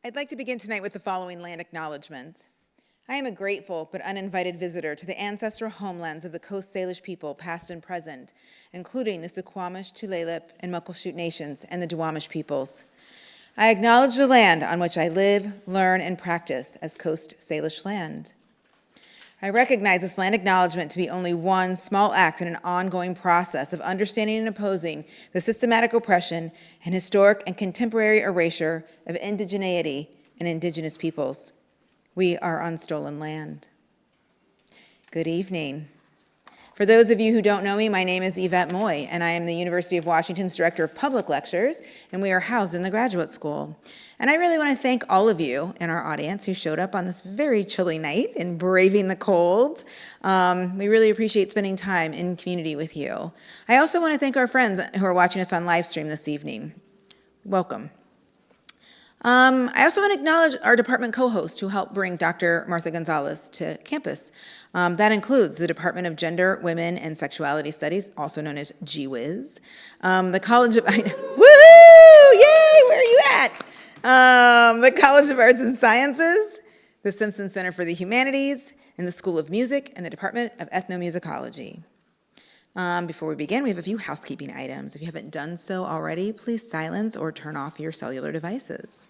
I'd like to begin tonight with the following land acknowledgement. I am a grateful but uninvited visitor to the ancestral homelands of the Coast Salish people, past and present, including the Suquamish, Tulalip, and Muckleshoot nations and the Duwamish peoples. I acknowledge the land on which I live, learn, and practice as Coast Salish land. I recognize this land acknowledgement to be only one small act in an ongoing process of understanding and opposing the systematic oppression and historic and contemporary erasure of indigeneity and indigenous peoples. We are on stolen land. Good evening. For those of you who don't know me, my name is Yvette Moy, and I am the University of Washington's Director of Public Lectures, and we are housed in the Graduate School. And I really want to thank all of you in our audience who showed up on this very chilly night and braving the cold. We really appreciate spending time in community with you. I also want to thank our friends who are watching us on live stream this evening. Welcome. I also want to acknowledge our department co-host who helped bring Dr. Martha Gonzalez to campus. That includes the Department of Gender, Women, and Sexuality Studies, also known as GWIS, the College of, woohoo, yay, where are you at? The College of Arts and Sciences, the Simpson Center for the Humanities, and the School of Music, and the Department of Ethnomusicology. Before we begin, we have a few housekeeping items. If you haven't done so already, please silence or turn off your cellular devices.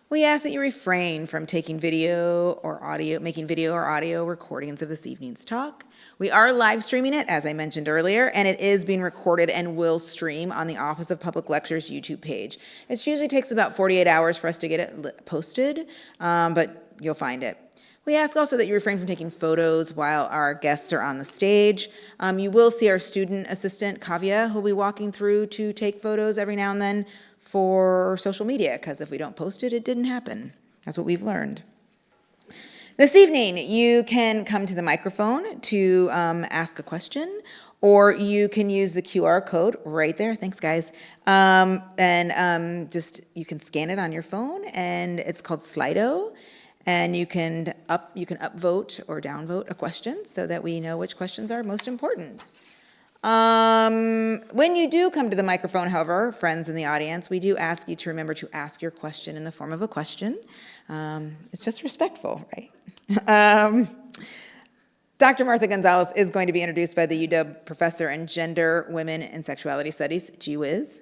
We ask that you refrain from taking making video or audio recordings of this evening's talk. We are live streaming it, as I mentioned earlier, and it is being recorded and will stream on the Office of Public Lectures YouTube page. It usually takes about 48 hours for us to get it posted, but you'll find it. We ask also that you refrain from taking photos while our guests are on the stage. You will see our student assistant, Kavya, who will be walking through to take photos every now and then for social media, because if we don't post it, it didn't happen. That's what we've learned. This evening, you can come to the microphone to ask a question, or you can use the QR code right there. Thanks, guys. You can scan it on your phone, and it's called Slido. And you can upvote or downvote a question so that we know which questions are most important. When you do come to the microphone, however, friends in the audience, we do ask you to remember to ask your question in the form of a question. It's just respectful, right? Dr. Martha Gonzalez is going to be introduced by the UW professor in Gender, Women, and Sexuality Studies, GWIS.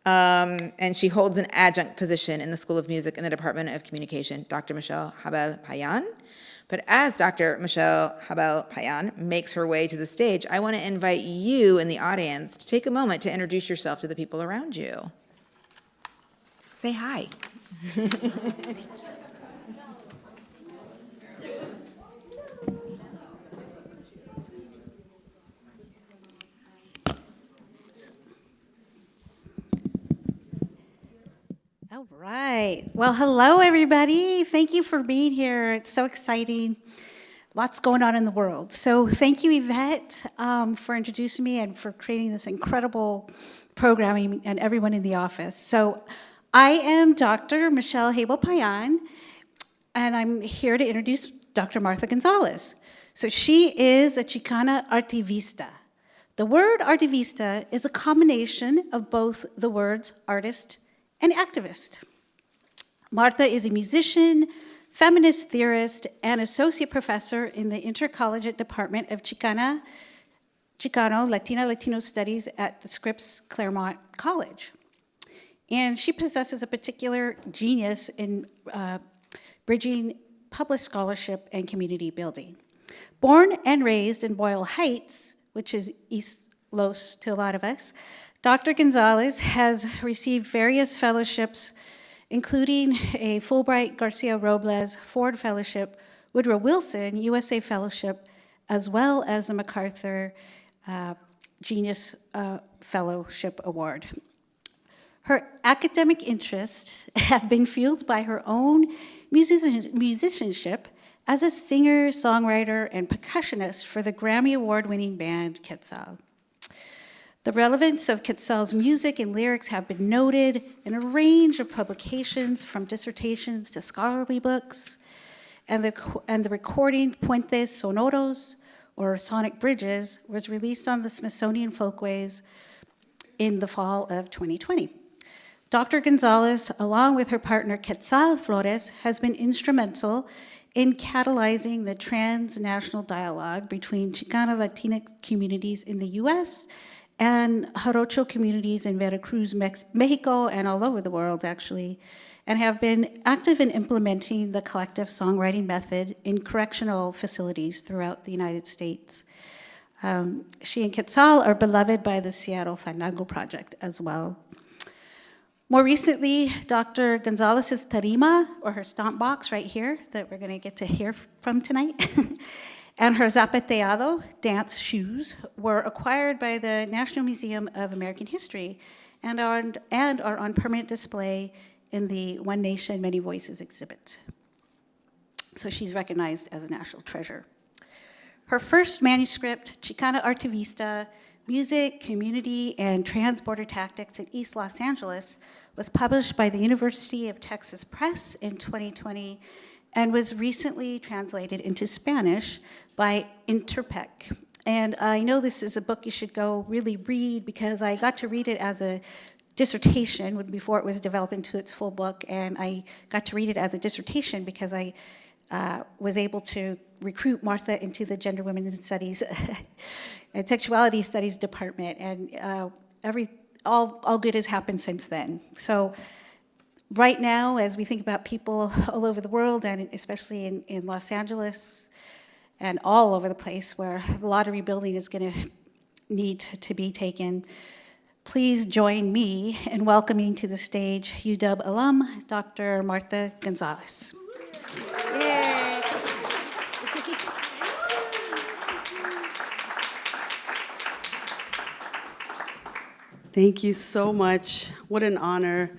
And she holds an adjunct position in the School of Music in the Department of Communication, Dr. Michelle Habel-Payan. But as Dr. Michelle Habel-Payan makes her way to the stage, I want to invite you in the audience to take a moment to introduce yourself to the people around you. Say hi. All right. Well, hello, everybody. Thank you for being here. It's so exciting. Lots going on in the world. So thank you, Yvette, for introducing me and for creating this incredible programming and everyone in the office. So I am Dr. Michelle Habel-Payan, and I'm here to introduce Dr. Martha Gonzalez. So she is a Chicana artivista. The word artivista is a combination of both the words artist and activist. Martha is a musician, feminist theorist, and associate professor in the Intercollegiate Department of Chicana, Latino Studies at the Scripps Claremont College. And she possesses a particular genius in bridging public scholarship and community building. Born and raised in Boyle Heights, which is East Los to a lot of us, Dr. Gonzalez has received various fellowships, including a Fulbright Garcia Robles Ford Fellowship, Woodrow Wilson USA Fellowship, as well as the MacArthur Genius Fellowship Award. Her academic interests have been fueled by her own musicianship as a singer, songwriter, and percussionist for the Grammy Award-winning band Quetzal. The relevance of Quetzal's music and lyrics have been noted in a range of publications, from dissertations to scholarly books, and the recording Puentes Sonoros, or Sonic Bridges, was released on the Smithsonian Folkways in the fall of 2020. Dr. Gonzalez, along with her partner Quetzal Flores, has been instrumental in catalyzing the transnational dialogue between Chicana Latina communities in the US and Jarocho communities in Veracruz, Mexico, and all over the world, actually, and have been active in implementing the collective songwriting method in correctional facilities throughout the United States. She and Quetzal are beloved by the Seattle Fandango Project as well. More recently, Dr. Gonzalez's tarima, or her stomp box right here, that we're going to get to hear from tonight, and her zapateado, dance shoes, were acquired by the National Museum of American History and are on permanent display in the One Nation, Many Voices exhibit. So she's recognized as a national treasure. Her first manuscript, Chicana Artivista, Music, Community, and Transborder Tactics in East Los Angeles, was published by the University of Texas Press in 2020 and was recently translated into Spanish by Interpec. And I know this is a book you should go really read because I got to read it as a dissertation before it was developed into its full book, and I got to read it as a dissertation because I was able to recruit Martha into the Gender, Women's Studies and Sexuality Studies department, and all good has happened since then. So right now, as we think about people all over the world, and especially in Los Angeles and all over the place where the lottery building is going to need to be taken, please join me in welcoming to the stage UW alum, Dr. Martha Gonzalez. Yay. Thank you so much. What an honor.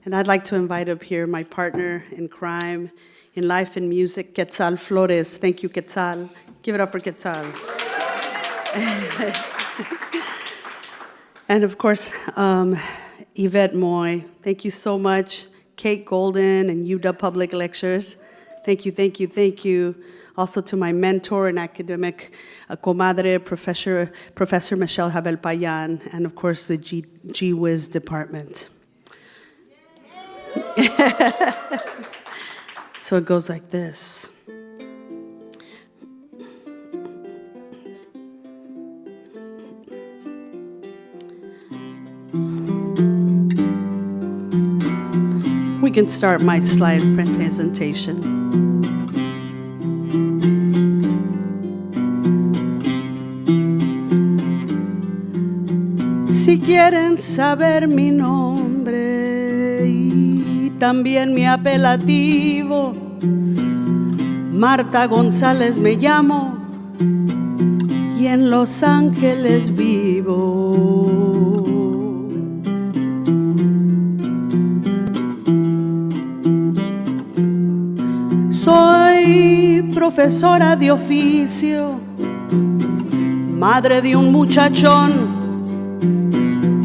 And I'd like to invite up here my partner in crime, in life and music, Quetzal Flores. Thank you, Quetzal. Give it up for Quetzal. And of course, Yvette Moy. Thank you so much. Kate Golden and UW Public Lectures. Thank you, thank you, thank you. Also to my mentor and academic comadre, Professor Michelle Habel Payan, and of course the G-Wiz department. So it goes like this. We can start my slide presentation. Si quieren saber mi nombre y también mi apelativo, Martha Gonzalez me llamo y en Los Ángeles vivo. Soy profesora de oficio, madre de un muchachón,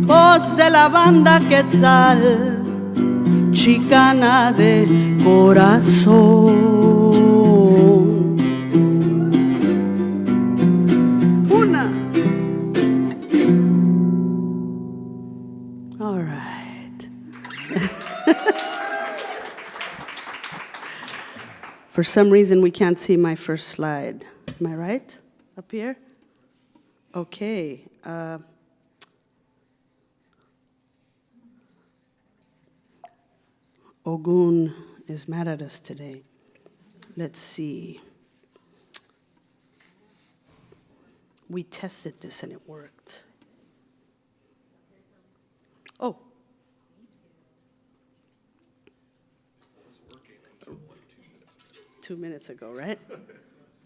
voz de la banda Quetzal, chicana de corazón. Una. All right. For some reason, we can't see my first slide. Am I right? Up here? Okay. Ogun is mad at us today. Let's see. We tested this and it worked. Oh. 2 minutes ago, right?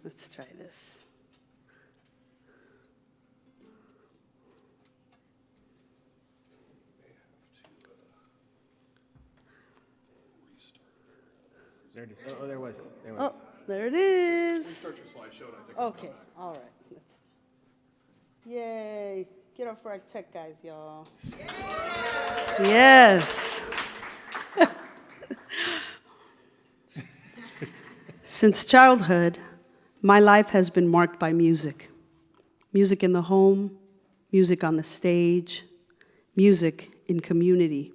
Let's try this. There it is. Oh, there was. Oh, there it is. Restart your slideshow, and I think. Okay, all right. Yay. Get up for our tech guys, y'all. Yes. Since childhood, my life has been marked by music. Music in the home, music on the stage, music in community.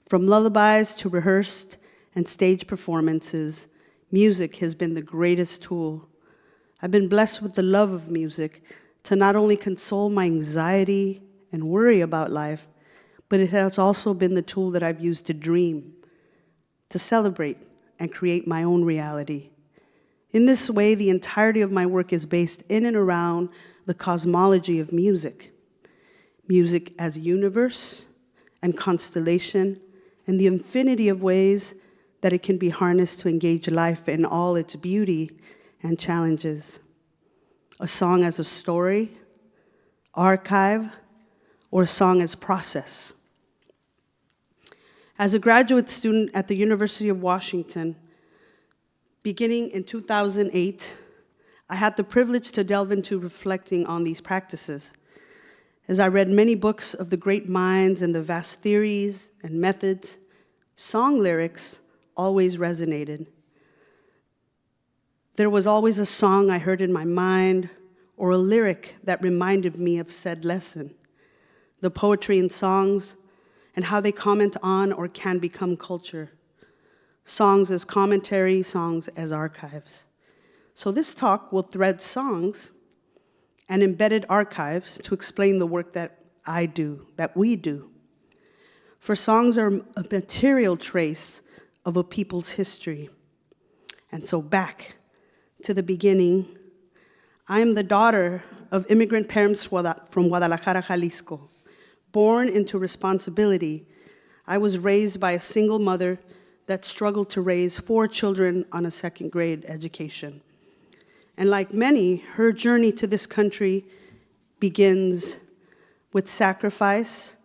From lullabies to rehearsed and stage performances, music has been the greatest tool. I've been blessed with the love of music to not only console my anxiety and worry about life, but it has also been the tool that I've used to dream, to celebrate, and create my own reality. In this way, the entirety of my work is based in and around the cosmology of music. Music as universe and constellation, and the infinity of ways that it can be harnessed to engage life in all its beauty and challenges. A song as a story, archive, or a song as process. As a graduate student at the University of Washington, beginning in 2008, I had the privilege to delve into reflecting on these practices. As I read many books of the great minds and the vast theories and methods, song lyrics always resonated. There was always a song I heard in my mind or a lyric that reminded me of said lesson. The poetry in songs and how they comment on or can become culture. Songs as commentary, songs as archives. So this talk will thread songs and embedded archives to explain the work that I do, that we do. For songs are a material trace of a people's history. And so back to the beginning, I am the daughter of immigrant parents from Guadalajara, Jalisco. Born into responsibility, I was raised by a single mother that struggled to raise 4 children on a second-grade education. And like many, her journey to this country begins with sacrifice,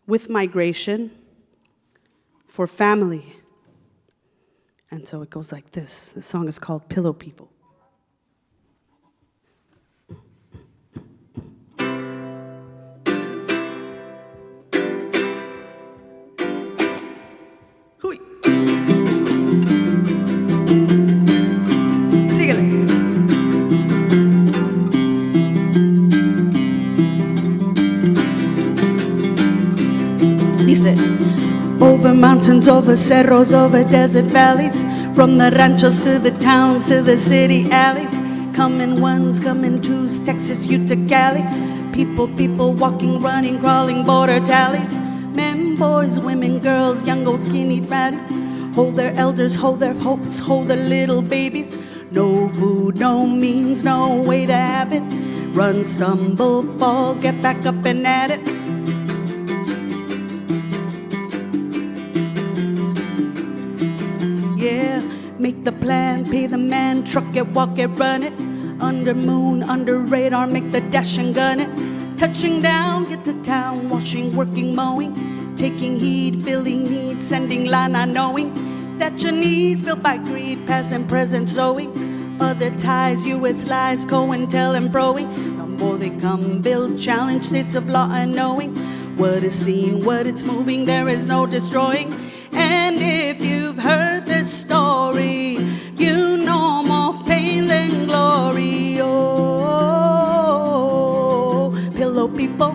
with migration, for family. And so it goes like this. The song is called Pillow People. Hui. Síguele. Dice, over mountains, over cerros, over desert valleys, from the ranchos to the towns to the city alleys, coming ones, coming twos, Texas, Utah, Cali, people walking, running, crawling, border tallies, men, boys, women, girls, young, old, skinny, ratty, hold their elders, hold their hopes, hold their little babies, no food, no means, no way to have it, run, stumble, fall, get back up and at it. Yeah, make the plan, pay the man, truck it, walk it, run it. Under moon, under radar, make the dash and gun it. Touching down, get to town, washing, working, mowing. Taking heed, filling need, sending lana, knowing that you need, filled by greed, past and present sowing. Other ties, US lies, co-intel and broing. The more they come, build, challenge, states of law and knowing. What is seen, what it's moving, there is no destroying. And if you've heard this story, you know more pain than glory. Oh, pillow people.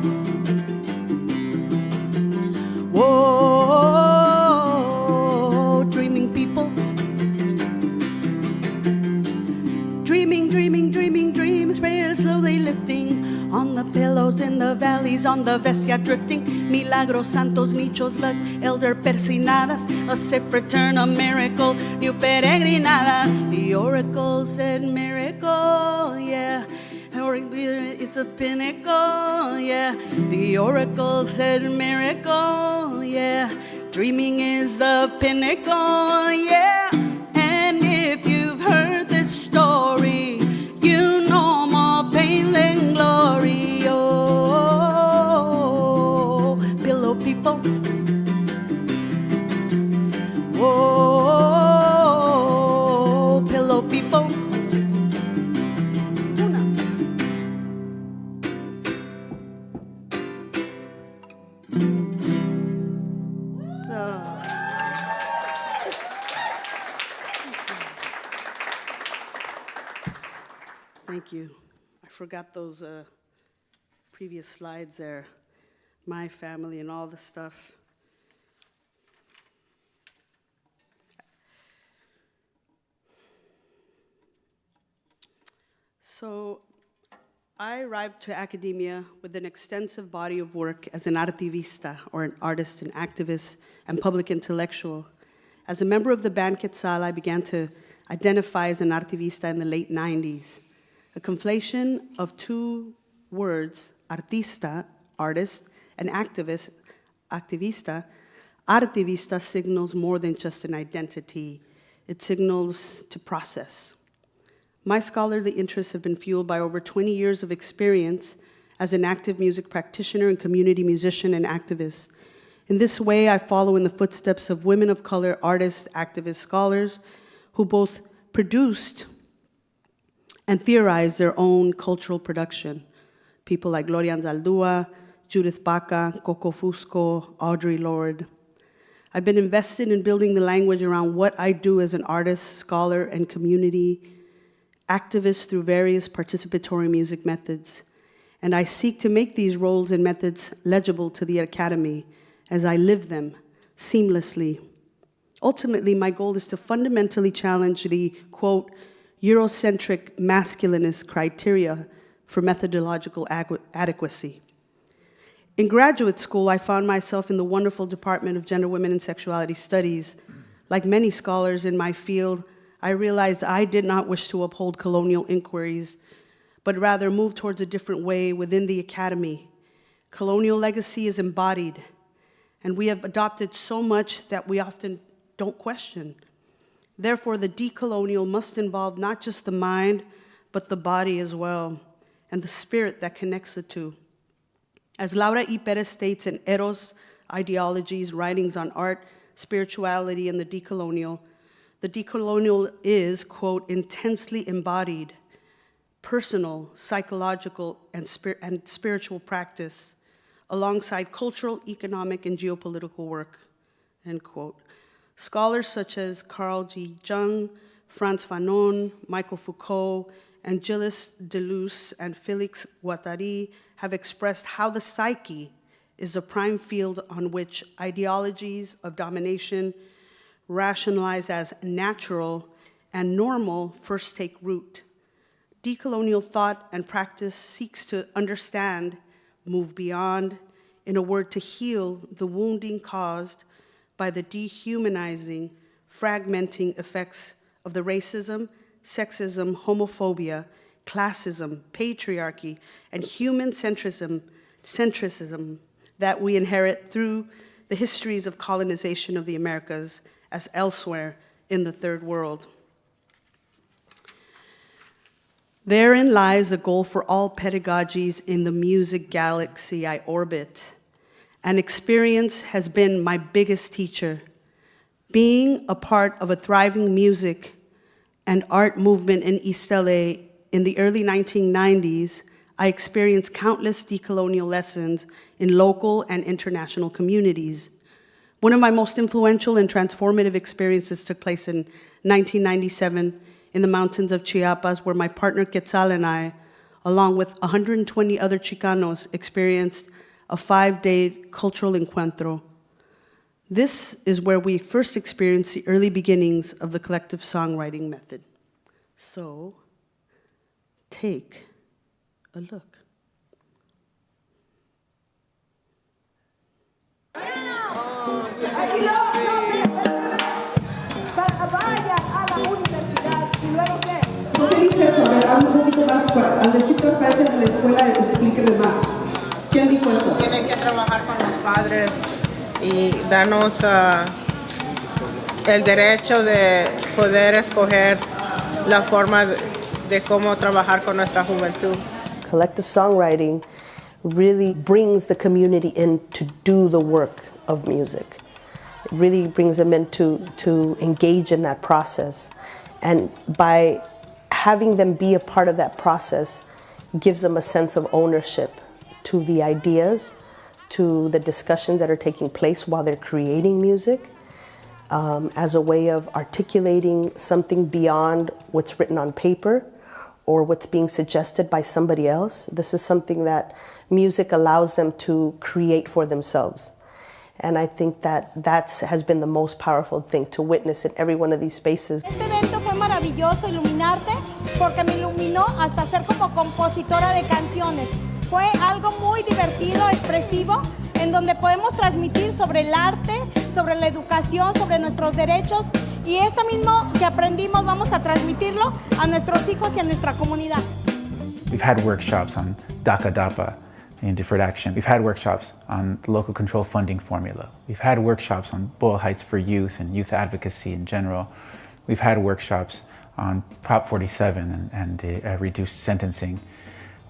Whoa, dreaming people. Dreaming dreams, prayers slowly lifting. On the pillows in the valleys, on the vestia drifting. Milagros, santos, nichos, luck, elder persinadas. A safe return, a miracle, new peregrinada. The oracle said miracle, yeah. It's a pinnacle, yeah. The oracle said miracle, yeah. Dreaming is the pinnacle, yeah. And if you've heard this story, you know more pain than glory. Oh, pillow people. Oh, pillow people. Thank you. I forgot those previous slides there. My family and all the stuff. So I arrived to academia with an extensive body of work as an artivista, or an artist and activist and public intellectual. As a member of the band Quetzal, I began to identify as an artivista in the late 90s. A conflation of two words, artista, artist, and activist, activista. Artivista signals more than just an identity. It signals to process. My scholarly interests have been fueled by over 20 years of experience as an active music practitioner and community musician and activist. In this way, I follow in the footsteps of women of color artists, activists, scholars, who both produced and theorized their own cultural production. People like Gloria Anzaldúa, Judith Baca, Coco Fusco, Audre Lorde. I've been invested in building the language around what I do as an artist, scholar, and community activist through various participatory music methods. And I seek to make these roles and methods legible to the academy as I live them seamlessly. Ultimately, my goal is to fundamentally challenge the, quote, Eurocentric masculinist criteria for methodological adequacy. In graduate school, I found myself in the wonderful Department of Gender, Women, and Sexuality Studies. Like many scholars in my field, I realized I did not wish to uphold colonial inquiries, but rather move towards a different way within the academy. Colonial legacy is embodied, and we have adopted so much that we often don't question. Therefore, the decolonial must involve not just the mind, but the body as well, and the spirit that connects the two. As Laura E. Perez states in Eros, Ideologies, Writings on Art, Spirituality, and the Decolonial is, quote, intensely embodied, personal, psychological, and spiritual practice, alongside cultural, economic, and geopolitical work, end quote. Scholars such as Carl G. Jung, Frantz Fanon, Michael Foucault, and Gilles Deleuze and Félix Guattari have expressed how the psyche is the prime field on which ideologies of domination, rationalized as natural and normal, first take root. Decolonial thought and practice seeks to understand, move beyond, in a word, to heal the wounding caused by the dehumanizing, fragmenting effects of the racism, sexism, homophobia, classism, patriarchy, and human centrism that we inherit through the histories of colonization of the Americas as elsewhere in the third world. Therein lies a goal for all pedagogies in the music galaxy I orbit. An experience has been my biggest teacher. Being a part of a thriving music and art movement in East LA in the early 1990s, I experienced countless decolonial lessons in local and international communities. One of my most influential and transformative experiences took place in 1997 in the mountains of Chiapas, where my partner Quetzal and I, along with 120 other Chicanos, experienced a 5-day cultural encuentro. This is where we first experienced the early beginnings of the collective songwriting method. So, take a look. ¿Por qué dice eso? A ver, habla un poquito más. Al decir transparencia en la escuela, explíqueme más. ¿Quién dijo eso? Tienen que trabajar con los padres y darnos el derecho de poder escoger la forma de cómo trabajar con nuestra juventud. Collective songwriting really brings the community in to do the work of music. It really brings them in to engage in that process. And by having them be a part of that process gives them a sense of ownership to the ideas, to the discussions that are taking place while they're creating music, as a way of articulating something beyond what's written on paper or what's being suggested by somebody else. This is something that music allows them to create for themselves. And I think that has been the most powerful thing to witness in every one of these spaces. Este evento fue maravilloso. maravilloso iluminarte porque me iluminó hasta ser como compositora de canciones. Fue algo muy divertido, expresivo, en donde podemos transmitir sobre el arte, sobre la educación, sobre nuestros derechos, y esto mismo que aprendimos vamos a transmitirlo a nuestros hijos y a nuestra comunidad. We've had workshops on DACA DAPA in deferred action. We've had workshops on the local control funding formula. We've had workshops on Boyle Heights for youth and youth advocacy in general. We've had workshops on Prop 47 and reduced sentencing.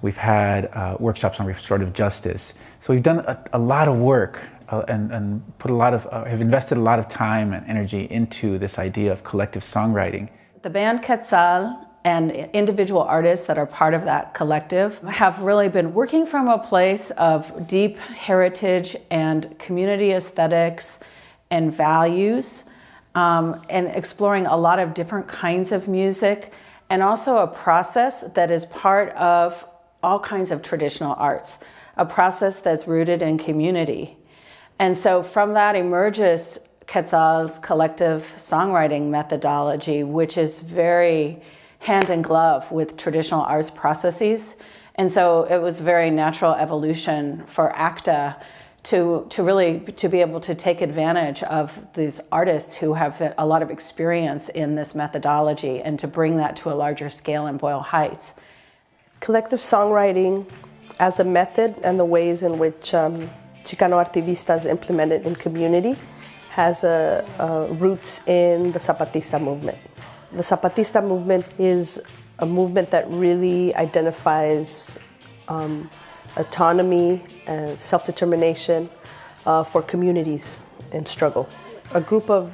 We've had workshops on restorative justice. So we've done a lot of work and put a lot of, have invested a lot of time and energy into this idea of collective songwriting. The band Quetzal and individual artists that are part of that collective have really been working from a place of deep heritage and community aesthetics and values, and exploring a lot of different kinds of music, and also a process that is part of all kinds of traditional arts, a process that's rooted in community. And so from that emerges Quetzal's collective songwriting methodology, which is very hand in glove with traditional arts processes. And so it was very natural evolution for ACTA to be able to take advantage of these artists who have a lot of experience in this methodology and to bring that to a larger scale in Boyle Heights. Collective songwriting as a method and the ways in which Chicano artivistas implement it in community has roots in the Zapatista movement. The Zapatista movement is a movement that really identifies autonomy and self-determination for communities in struggle. A group of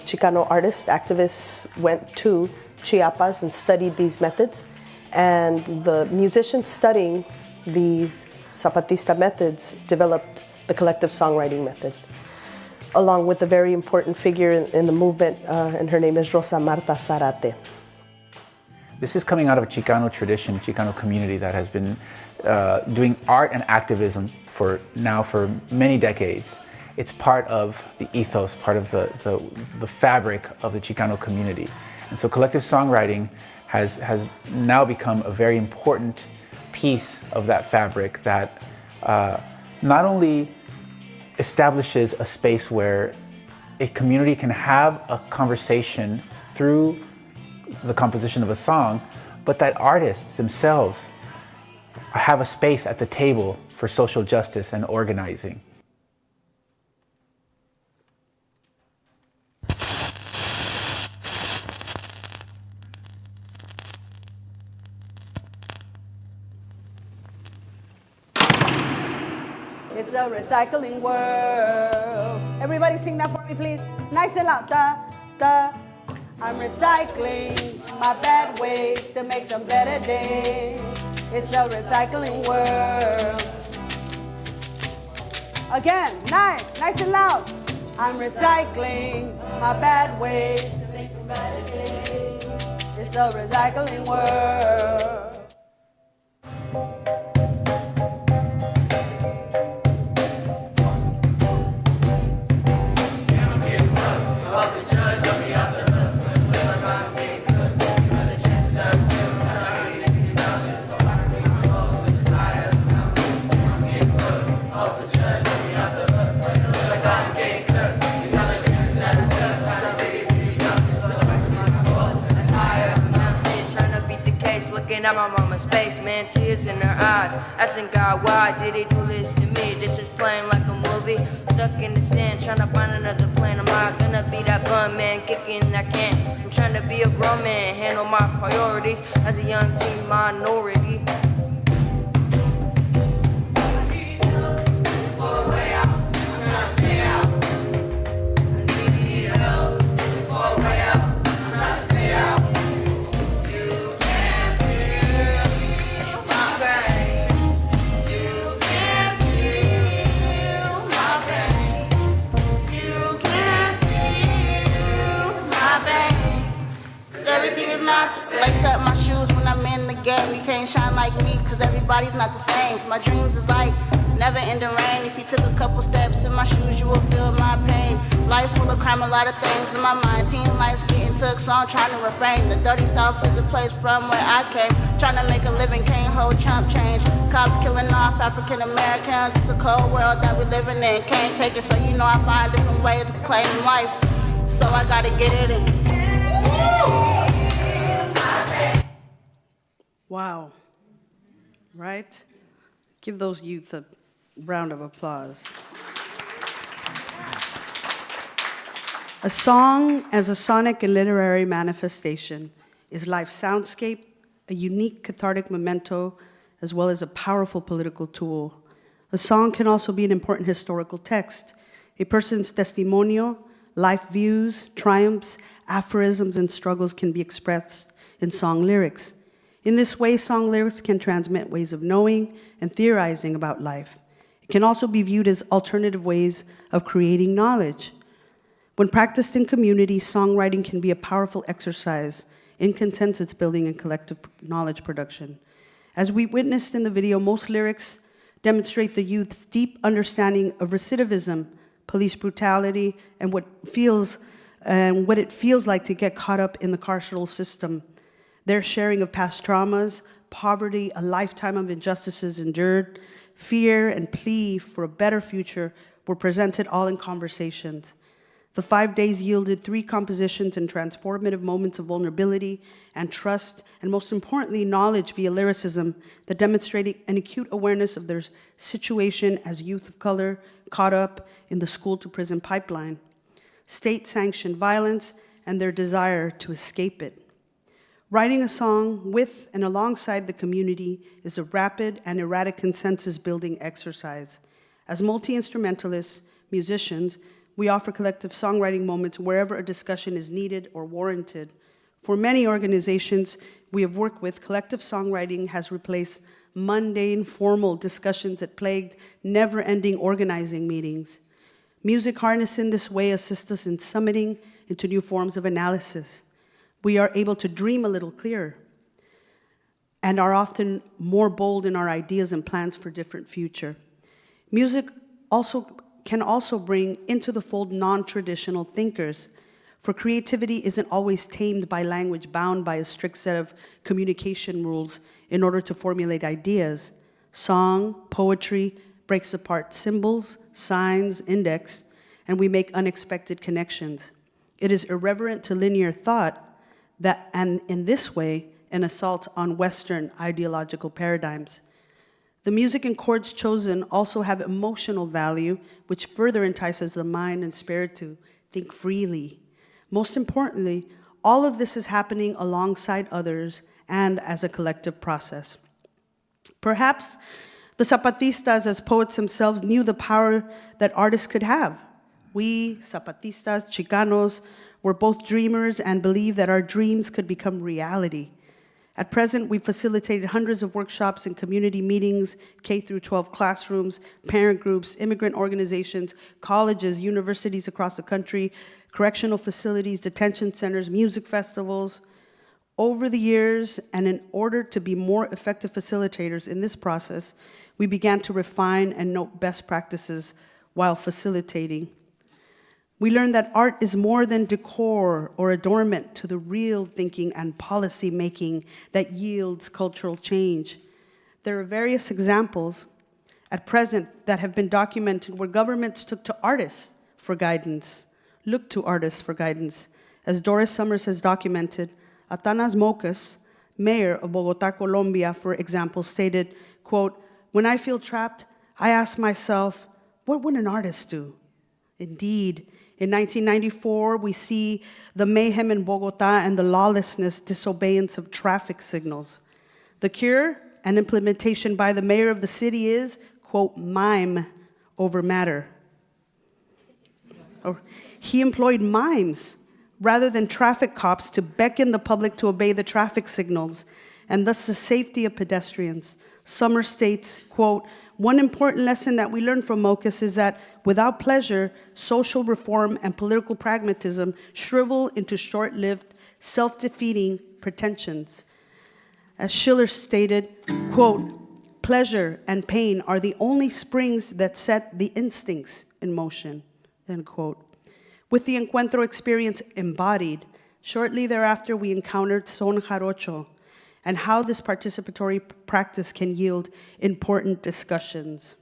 Chicano artists, activists, went to Chiapas and studied these methods, and the musicians studying these Zapatista methods developed the collective songwriting method, along with a very important figure in the movement, and her name is Rosa Marta Zarate. This is coming out of a Chicano tradition, Chicano community that has been doing art and activism for many decades. It's part of the ethos, part of the fabric of the Chicano community. And so collective songwriting has now become a very important piece of that fabric that not only establishes a space where a community can have a conversation through the composition of a song, but that artists themselves have a space at the table for social justice and organizing. It's a recycling world. Everybody sing that for me, please. Nice and loud. Da, da. I'm recycling my bad ways to make some better days. It's a recycling world. Again, nice and loud. I'm recycling my bad ways to make some better days. It's a recycling world. Looking at my mama's face, man, tears in her eyes. Asking God, why did he do this to me? This is playing like a movie. Stuck in the sand, trying to find another plan. Am I gonna be that bum man, kicking that can? I'm trying to be a grown man, handle my priorities as a young teen minority. Lace up my shoes when I'm in the game. You can't shine like me, cause everybody's not the same. My dreams is like never ending rain. If you took a couple steps in my shoes, you will feel my pain. Life full of crime, a lot of things in my mind. Teen life's getting took, so I'm trying to refrain. The dirty south is the place from where I came. Trying to make a living, can't hold chump change. Cops killing off African Americans. It's a cold world that we living in. Can't take it, so you know I find different ways to claim life. So I gotta get it in. Wow. Right? Give those youth a round of applause. A song as a sonic and literary manifestation is life's soundscape, a unique cathartic memento, as well as a powerful political tool. A song can also be an important historical text. A person's testimonio, life views, triumphs, aphorisms, and struggles can be expressed in song lyrics. In this way, song lyrics can transmit ways of knowing and theorizing about life. It can also be viewed as alternative ways of creating knowledge. When practiced in community, songwriting can be a powerful exercise in consensus building and collective knowledge production. As we witnessed in the video, most lyrics demonstrate the youth's deep understanding of recidivism, police brutality, and what it feels like to get caught up in the carceral system. Their sharing of past traumas, poverty, a lifetime of injustices endured, fear, and plea for a better future were presented all in conversations. The 5 days yielded 3 compositions and transformative moments of vulnerability and trust, and most importantly, knowledge via lyricism that demonstrated an acute awareness of their situation as youth of color caught up in the school-to-prison pipeline, state-sanctioned violence, and their desire to escape it. Writing a song with and alongside the community is a rapid and erratic consensus-building exercise. As multi-instrumentalists, musicians, we offer collective songwriting moments wherever a discussion is needed or warranted. For many organizations we have worked with, collective songwriting has replaced mundane, formal discussions that plagued never-ending organizing meetings. Music harnessed in this way assists us in summiting into new forms of analysis. We are able to dream a little clearer and are often more bold in our ideas and plans for different future. Music can also bring into the fold non-traditional thinkers, for creativity isn't always tamed by language bound by a strict set of communication rules in order to formulate ideas. Song, poetry breaks apart symbols, signs, index, and we make unexpected connections. It is irreverent to linear thought and in this way, an assault on Western ideological paradigms. The music and chords chosen also have emotional value, which further entices the mind and spirit to think freely. Most importantly, all of this is happening alongside others and as a collective process. Perhaps the Zapatistas, as poets themselves, knew the power that artists could have. We, Zapatistas, Chicanos, were both dreamers and believed that our dreams could become reality. At present, we facilitated hundreds of workshops and community meetings, K-12 classrooms, parent groups, immigrant organizations, colleges, universities across the country, correctional facilities, detention centers, music festivals. Over the years, and in order to be more effective facilitators in this process, we began to refine and note best practices while facilitating. We learned that art is more than decor or adornment to the real thinking and policy making that yields cultural change. There are various examples at present that have been documented where governments looked to artists for guidance. As Doris Summers has documented, Atanas Mocas, mayor of Bogotá, Colombia, for example, stated, quote, "When I feel trapped, I ask myself, what would an artist do?" Indeed, in 1994, we see the mayhem in Bogotá and the lawlessness, disobedience of traffic signals. The cure and implementation by the mayor of the city is, quote, mime over matter. He employed mimes rather than traffic cops to beckon the public to obey the traffic signals and thus the safety of pedestrians. Summer states, quote, "One important lesson that we learned from Mocas is that without pleasure, social reform and political pragmatism shrivel into short-lived, self-defeating pretensions." As Schiller stated, quote, "Pleasure and pain are the only springs that set the instincts in motion," end quote. With the Encuentro experience embodied, shortly thereafter we encountered son jarocho and how this participatory practice can yield important discussions.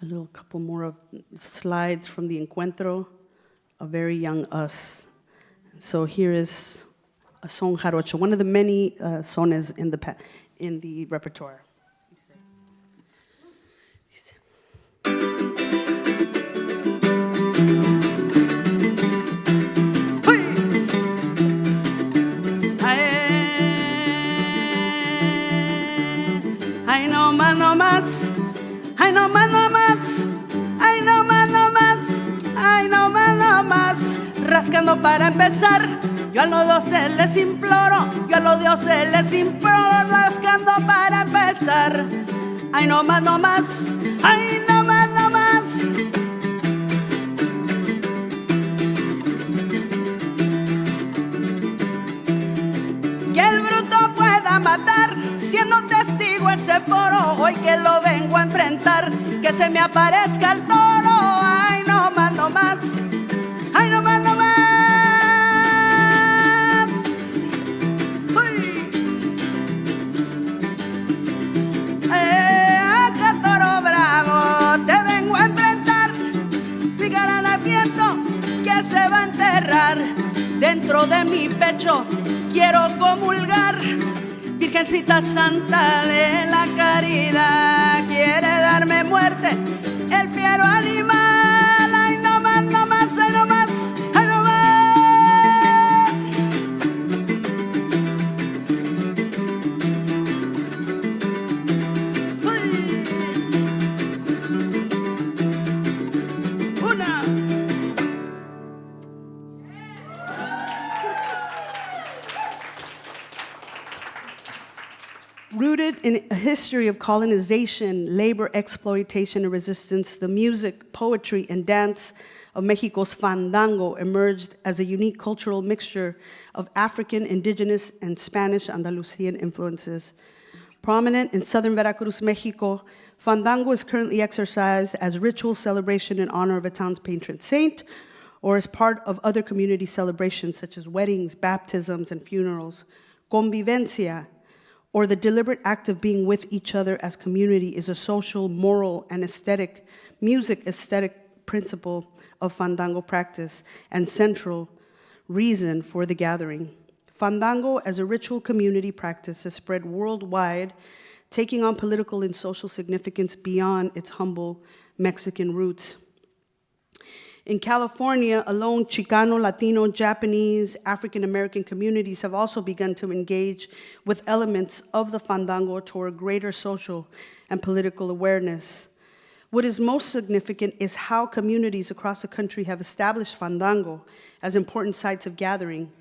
A couple more of slides from the Encuentro, a very young us. So here is a son jarocho, one of the many sones in the repertoire. Ay, no más, no más. Ay, no más, no más. Ay, no más, no más. Ay, no más, no más. Rascando para empezar. Yo a los dioses les imploro. Yo a los dioses les imploro. Rascando para empezar. Ay, no más, no más. Ay, no más, no más. Que el bruto pueda matar, siendo testigo este foro, hoy que lo vengo a enfrentar, que se me aparezca el toro. Ay, no más, no más. Ay, no más, no más. Uy. Acá toro bravo, te vengo a enfrentar. Picarán a tiento que se va a enterrar dentro de mi pecho. Quiero comulgar, Virgencita Santa de la Caridad, quiere darme muerte el fiero animal. Ay, no más, no más, ay, no más, ay, no más. Uy. Una. Rooted in a history of colonization, labor exploitation, and resistance, the music, poetry, and dance of Mexico's fandango emerged as a unique cultural mixture of African, indigenous, and Spanish Andalusian influences. Prominent in southern Veracruz, Mexico, fandango is currently exercised as ritual celebration in honor of a town's patron saint, or as part of other community celebrations such as weddings, baptisms, and funerals. Convivencia, or the deliberate act of being with each other as community, is a social, moral, and music aesthetic principle of fandango practice and central reason for the gathering. Fandango as a ritual community practice has spread worldwide, taking on political and social significance beyond its humble Mexican roots. In California alone, Chicano, Latino, Japanese, African American communities have also begun to engage with elements of the fandango toward greater social and political awareness. What is most significant is how communities across the country have established fandango as important sites of gathering.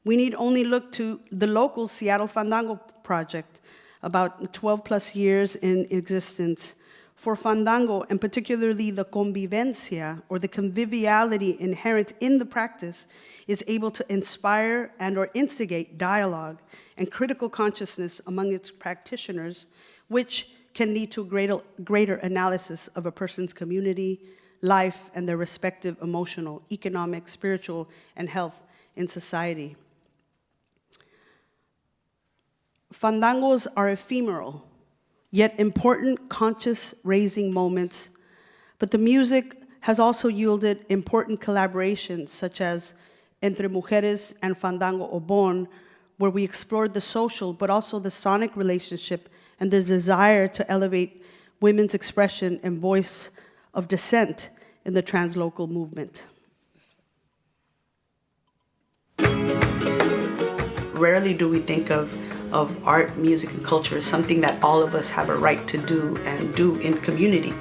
We need only look to the local Seattle Fandango Project, about 12 plus years in existence. For fandango, and particularly the convivencia, or the conviviality inherent in the practice, is able to inspire and or instigate dialogue and critical consciousness among its practitioners, which can lead to greater analysis of a person's community, life, and their respective emotional, economic, spiritual, and health in society. Fandangos are ephemeral, yet important conscious-raising moments, but the music has also yielded important collaborations, such as Entre Mujeres and Fandango Obon, where we explored the social, but also the sonic relationship and the desire to elevate women's expression and voice of dissent in the translocal movement. Rarely do we think of art, music, and culture as something that all of us have a right to do and do in community.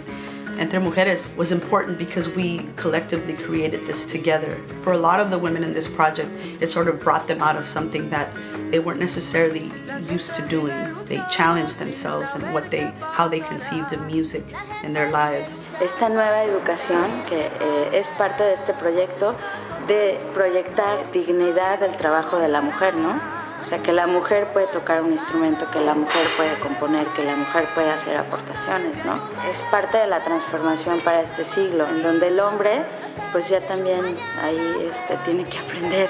Entre Mujeres was important because we collectively created this together. For a lot of the women in this project, it sort of brought them out of something that they weren't necessarily used to doing. They challenged themselves and how they conceived of music in their lives. Esta nueva educación que es parte de este proyecto de proyectar dignidad del trabajo de la mujer, ¿no? O sea, que la mujer puede tocar un instrumento, que la mujer puede componer, que la mujer puede hacer aportaciones, ¿no? Es parte de la transformación para este siglo, en donde el hombre, pues ya también ahí tiene que aprender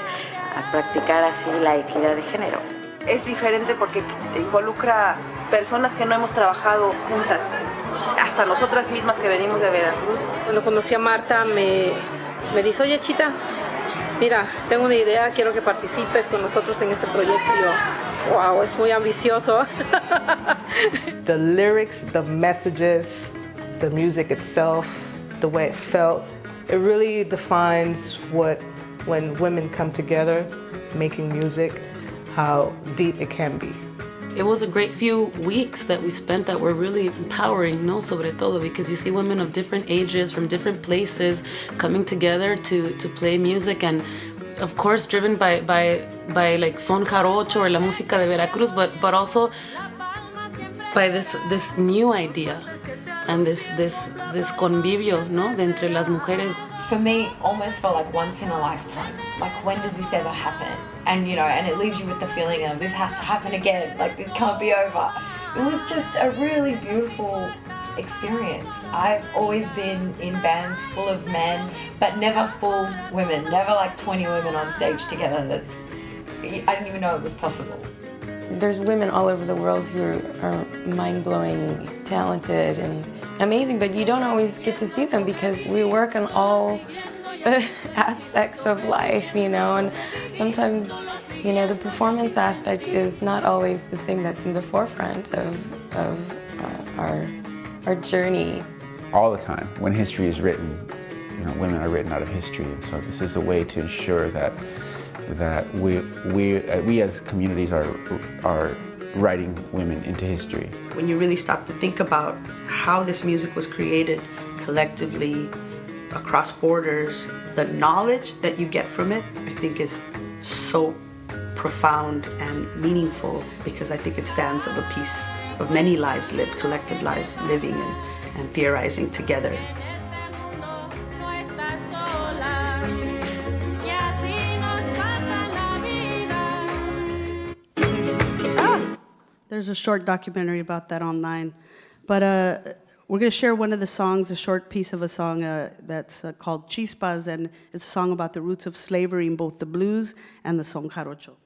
a practicar así la equidad de género. Es diferente porque involucra personas que no hemos trabajado juntas, hasta nosotras mismas que venimos de Veracruz. Cuando conocí a Marta me dice, oye Chita, mira, tengo una idea, quiero que participes con nosotros en este proyecto. Y yo, wow, es muy ambicioso. The lyrics, the messages, the music itself, the way it felt, it really defines when women come together making music, how deep it can be. It was a great few weeks that we spent that were really empowering, no, sobre todo, because you see women of different ages from different places coming together to play music, and of course driven by like son jarocho or la música de Veracruz, but also by this new idea and this convivio, no, de entre las mujeres. For me, almost felt like once in a lifetime. Like, when does this ever happen? And, you know, and it leaves you with the feeling of this has to happen again, like this can't be over. It was just a really beautiful experience. I've always been in bands full of men, but never full women, never like 20 women on stage together. I didn't even know it was possible. There's women all over the world who are mind-blowing, talented, and amazing, but you don't always get to see them because we work on all aspects of life, you know, and sometimes, you know, the performance aspect is not always the thing that's in the forefront of our journey. All the time, when history is written, you know, women are written out of history, and so this is a way to ensure that we as communities are writing women into history. When you really stop to think about how this music was created collectively across borders, the knowledge that you get from it, I think is so profound and meaningful, because I think it stands of a piece of many lives lived, collective lives living and theorizing together. There's a short documentary about that online. But we're going to share one of the songs, a short piece of a song that's called Chispas, and it's a song about the roots of slavery in both the blues and the son jarocho.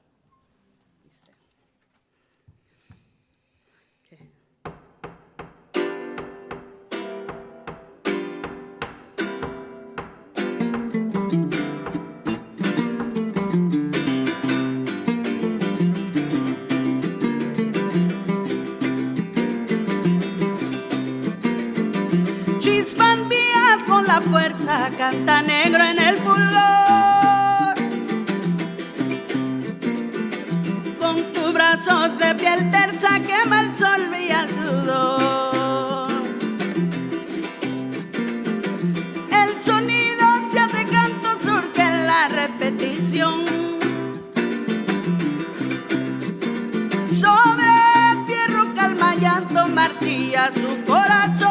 Chispa envía con la fuerza, canta negro en el fulgor. Con tus brazos de piel tersa quema el sol, brilla el sudor. El sonido se hace canto, surge en la repetición. Sobre fierro calma llanto, martilla su corazón.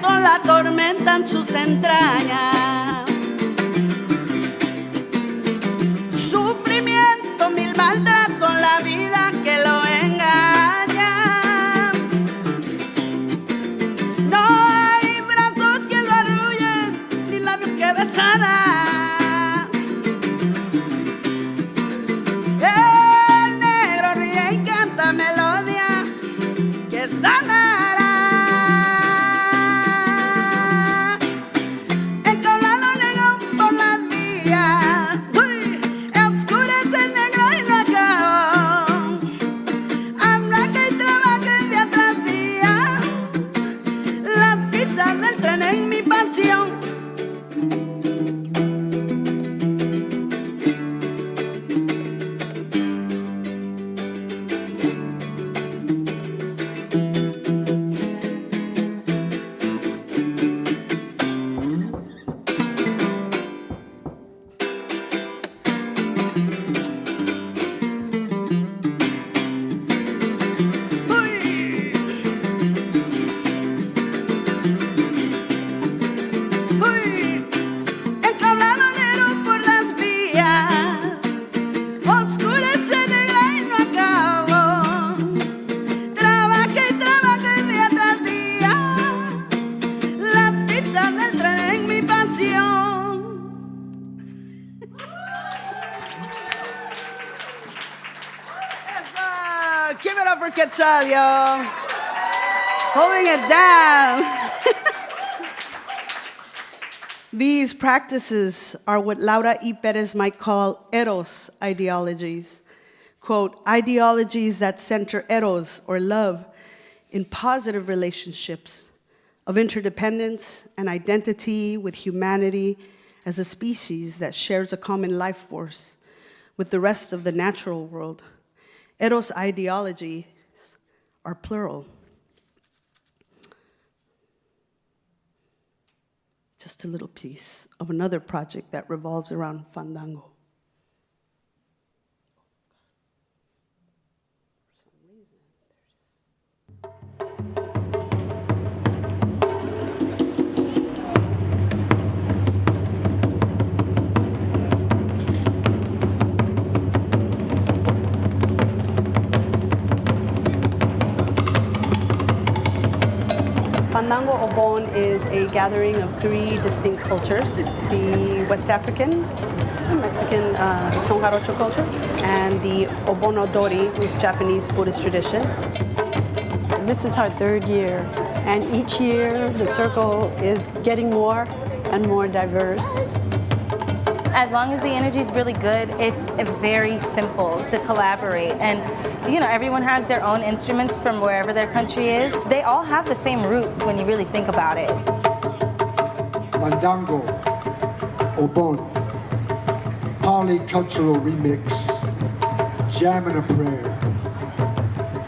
Con la tormenta en sus entrañas, sufrimiento, mil maltratos, la vida que lo engaña. No hay brazos que lo arrullen, ni labios que besará. El negro ríe y canta melodía que sanará. En mi pasión. canción. Give it up for Quetzal, y'all. Holding it down. These practices are what Laura E. Perez might call eros ideologies. Quote, ideologies that center eros, or love, in positive relationships of interdependence and identity with humanity as a species that shares a common life force with the rest of the natural world. Eros ideologies are plural. Just a little piece of another project that revolves around Fandango. Fandango Obon is a gathering of three distinct cultures, the West African, the Mexican Son Jarocho culture, and the Obonodori, which is Japanese Buddhist traditions. This is our third year, and each year the circle is getting more and more diverse. As long as the energy is really good, it's very simple to collaborate. And you know, everyone has their own instruments from wherever their country is. They all have the same roots when you really think about it. Fandango, Obon, polycultural remix, jam and a prayer,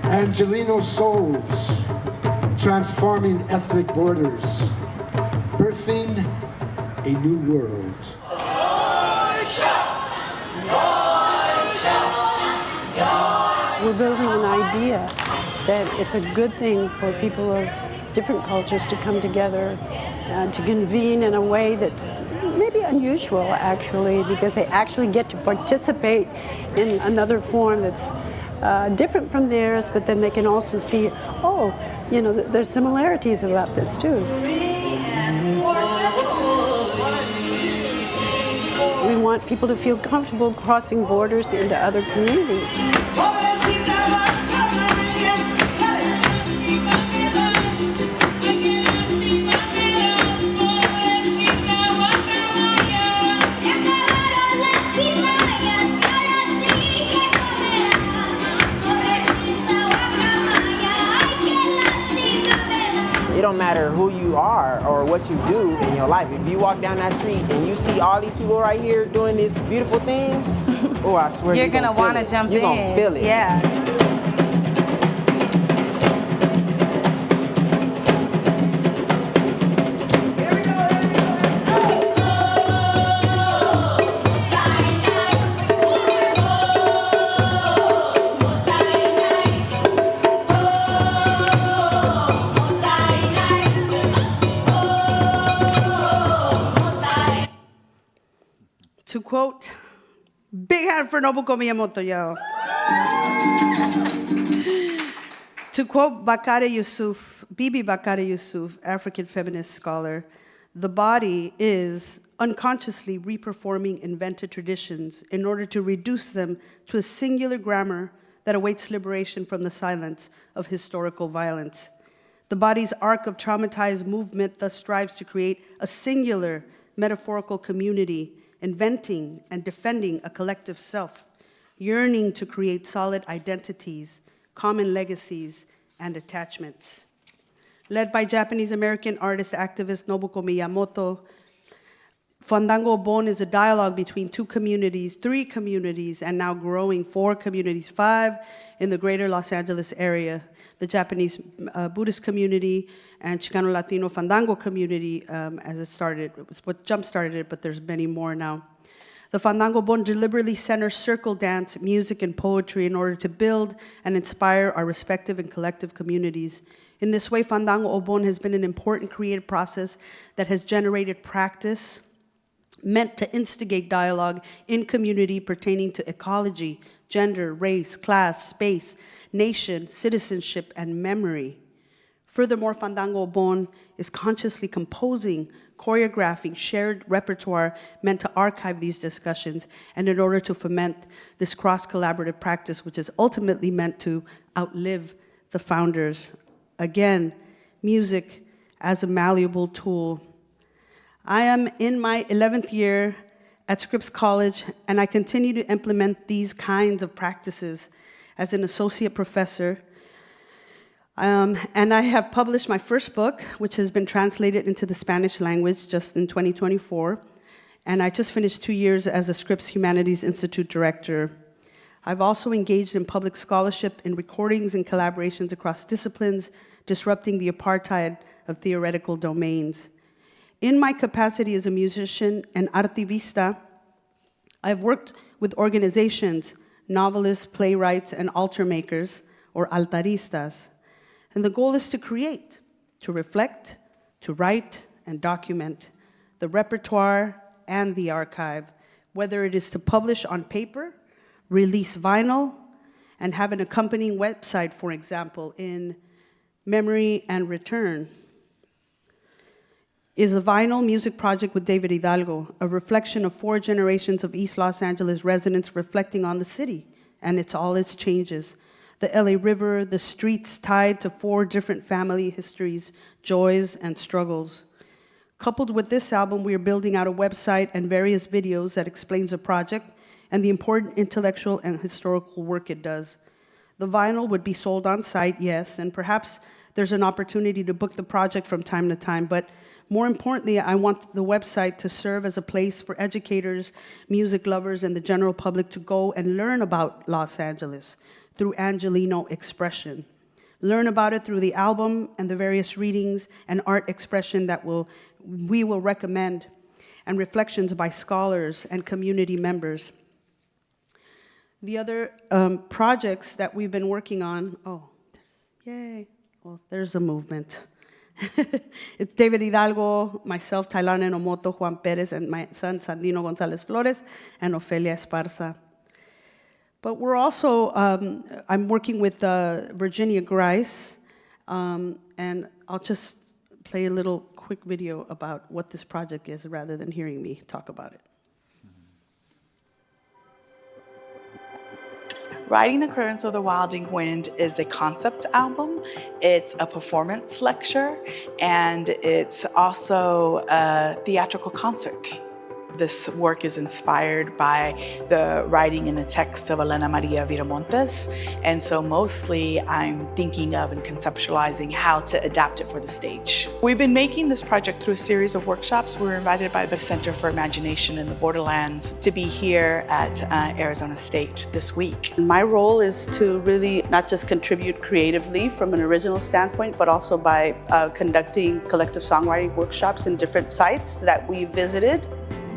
Angelino souls, transforming ethnic borders, birthing a new world. We're building an idea that it's a good thing for people of different cultures to come together, to convene in a way that's maybe unusual, actually, because they actually get to participate in another form that's different from theirs, but then they can also see, oh, you know, there's similarities about this too. We want people to feel comfortable crossing borders into other communities. It don't matter who you are or what you do in your life. If you walk down that street and you see all these people right here doing this beautiful thing, oh, I swear you're gonna want to jump in. You're gonna feel it. Yeah. To quote, big hand for Nobuko Miyamoto, y'all. To quote Bibi Bakare Yusuf, African feminist scholar, the body is unconsciously reperforming invented traditions in order to reduce them to a singular grammar that awaits liberation from the silence of historical violence. The body's arc of traumatized movement thus strives to create a singular metaphorical community, inventing and defending a collective self, yearning to create solid identities, common legacies, and attachments. Led by Japanese-American artist activist Nobuko Miyamoto, Fandango Obon is a dialogue between three communities, and now growing 4 communities, 5 in the greater Los Angeles area, the Japanese Buddhist community and Chicano Latino Fandango community as it started. It was what jump-started it, but there's many more now. The Fandango Obon deliberately centers circle dance, music, and poetry in order to build and inspire our respective and collective communities. In this way, Fandango Obon has been an important creative process that has generated practice meant to instigate dialogue in community pertaining to ecology, gender, race, class, space, nation, citizenship, and memory. Furthermore, Fandango Obon is consciously composing choreographing shared repertoire meant to archive these discussions and in order to foment this cross-collaborative practice, which is ultimately meant to outlive the founders. Again, music as a malleable tool. I am in my 11th year at Scripps College, and I continue to implement these kinds of practices as an associate professor. And I have published my first book, which has been translated into the Spanish language just in 2024. And I just finished 2 years as a Scripps Humanities Institute director. I've also engaged in public scholarship in recordings and collaborations across disciplines, disrupting the apartheid of theoretical domains. In my capacity as a musician and artivista, I've worked with organizations, novelists, playwrights, and altar makers, or altaristas. And the goal is to create, to reflect, to write, and document the repertoire and the archive, whether it is to publish on paper, release vinyl, and have an accompanying website, for example, in memory and return. Is a vinyl music project with David Hidalgo, a reflection of 4 generations of East Los Angeles residents reflecting on the city and all its changes. The LA River, the streets tied to 4 different family histories, joys, and struggles. Coupled with this album, we are building out a website and various videos that explains the project and the important intellectual and historical work it does. The vinyl would be sold on site, yes, and perhaps there's an opportunity to book the project from time to time, but more importantly, I want the website to serve as a place for educators, music lovers, and the general public to go and learn about Los Angeles through Angelino expression. Learn about it through the album and the various readings and art expression that we will recommend, and reflections by scholars and community members. The other projects that we've been working on, yay, well, there's a movement. It's David Hidalgo, myself, Tailana Enomoto, Juan Perez, and my son, Sandino Gonzalez Flores, and Ofelia Esparza. But we're also, I'm working with Virginia Grice, and I'll just play a little quick video about what this project is rather than hearing me talk about it. Riding the Currents of the Wilding Wind is a concept album. It's a performance lecture, and it's also a theatrical concert. This work is inspired by the writing and the text of Elena Maria Viramontes, and so mostly I'm thinking of and conceptualizing how to adapt it for the stage. We've been making this project through a series of workshops. We were invited by the Center for Imagination in the Borderlands to be here at Arizona State this week. My role is to really not just contribute creatively from an original standpoint, but also by conducting collective songwriting workshops in different sites that we visited.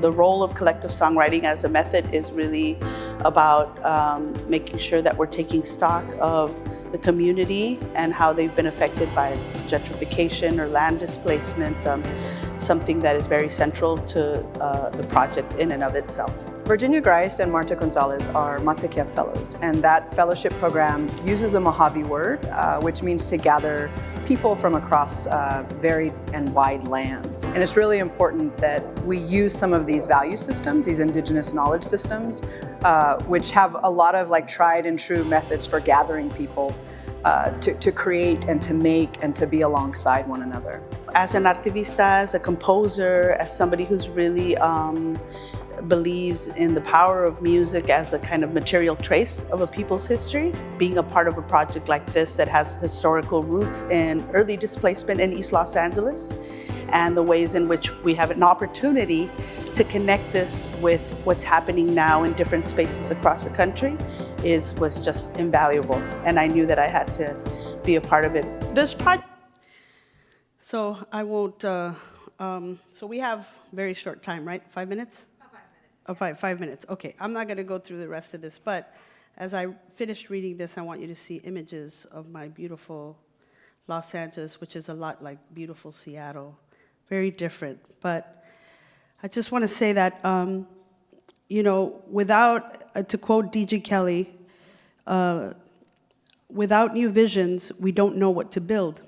The role of collective songwriting as a method is really about making sure that we're taking stock of the community and how they've been affected by gentrification or land displacement, something that is very central to the project in and of itself. Virginia Grice and Martha Gonzalez are Matekia Fellows, and that fellowship program uses a Mojave word, which means to gather people from across varied and wide lands. And it's really important that we use some of these value systems, these indigenous knowledge systems, which have a lot of tried and true methods for gathering people to create and to make and to be alongside one another. As an artivista, as a composer, as somebody who's really believes in the power of music as a kind of material trace of a people's history, being a part of a project like this that has historical roots in early displacement in East Los Angeles, and the ways in which we have an opportunity to connect this with what's happening now in different spaces across the country was just invaluable. And I knew that I had to be a part of it. This project. So I won't, so we have very short time, right? 5 minutes? Oh, 5 minutes. Okay, I'm not going to go through the rest of this, but as I finish reading this, I want you to see images of my beautiful Los Angeles, which is a lot like beautiful Seattle. Very different. But I just want to say that, without, to quote D.G. Kelly, without new visions, we don't know what to build,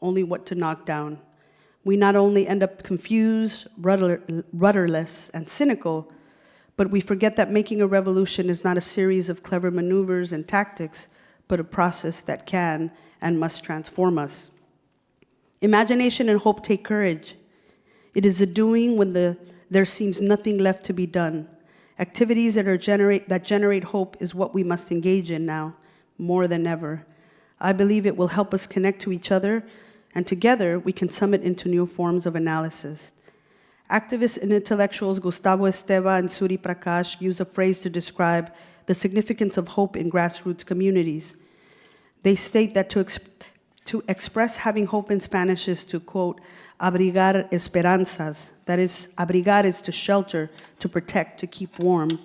only what to knock down. we not only end up confused, rudderless, and cynical, but we forget that making a revolution is not a series of clever maneuvers and tactics, but a process that can and must transform us. Imagination and hope take courage. It is a doing when there seems nothing left to be done. Activities that generate hope is what we must engage in now, more than ever. I believe it will help us connect to each other, and together we can summit into new forms of analysis. Activists and intellectuals Gustavo Esteva and Suri Prakash use a phrase to describe the significance of hope in grassroots communities. They state that to express having hope in Spanish is to, quote, abrigar esperanzas. That is, abrigar is to shelter, to protect, to keep warm.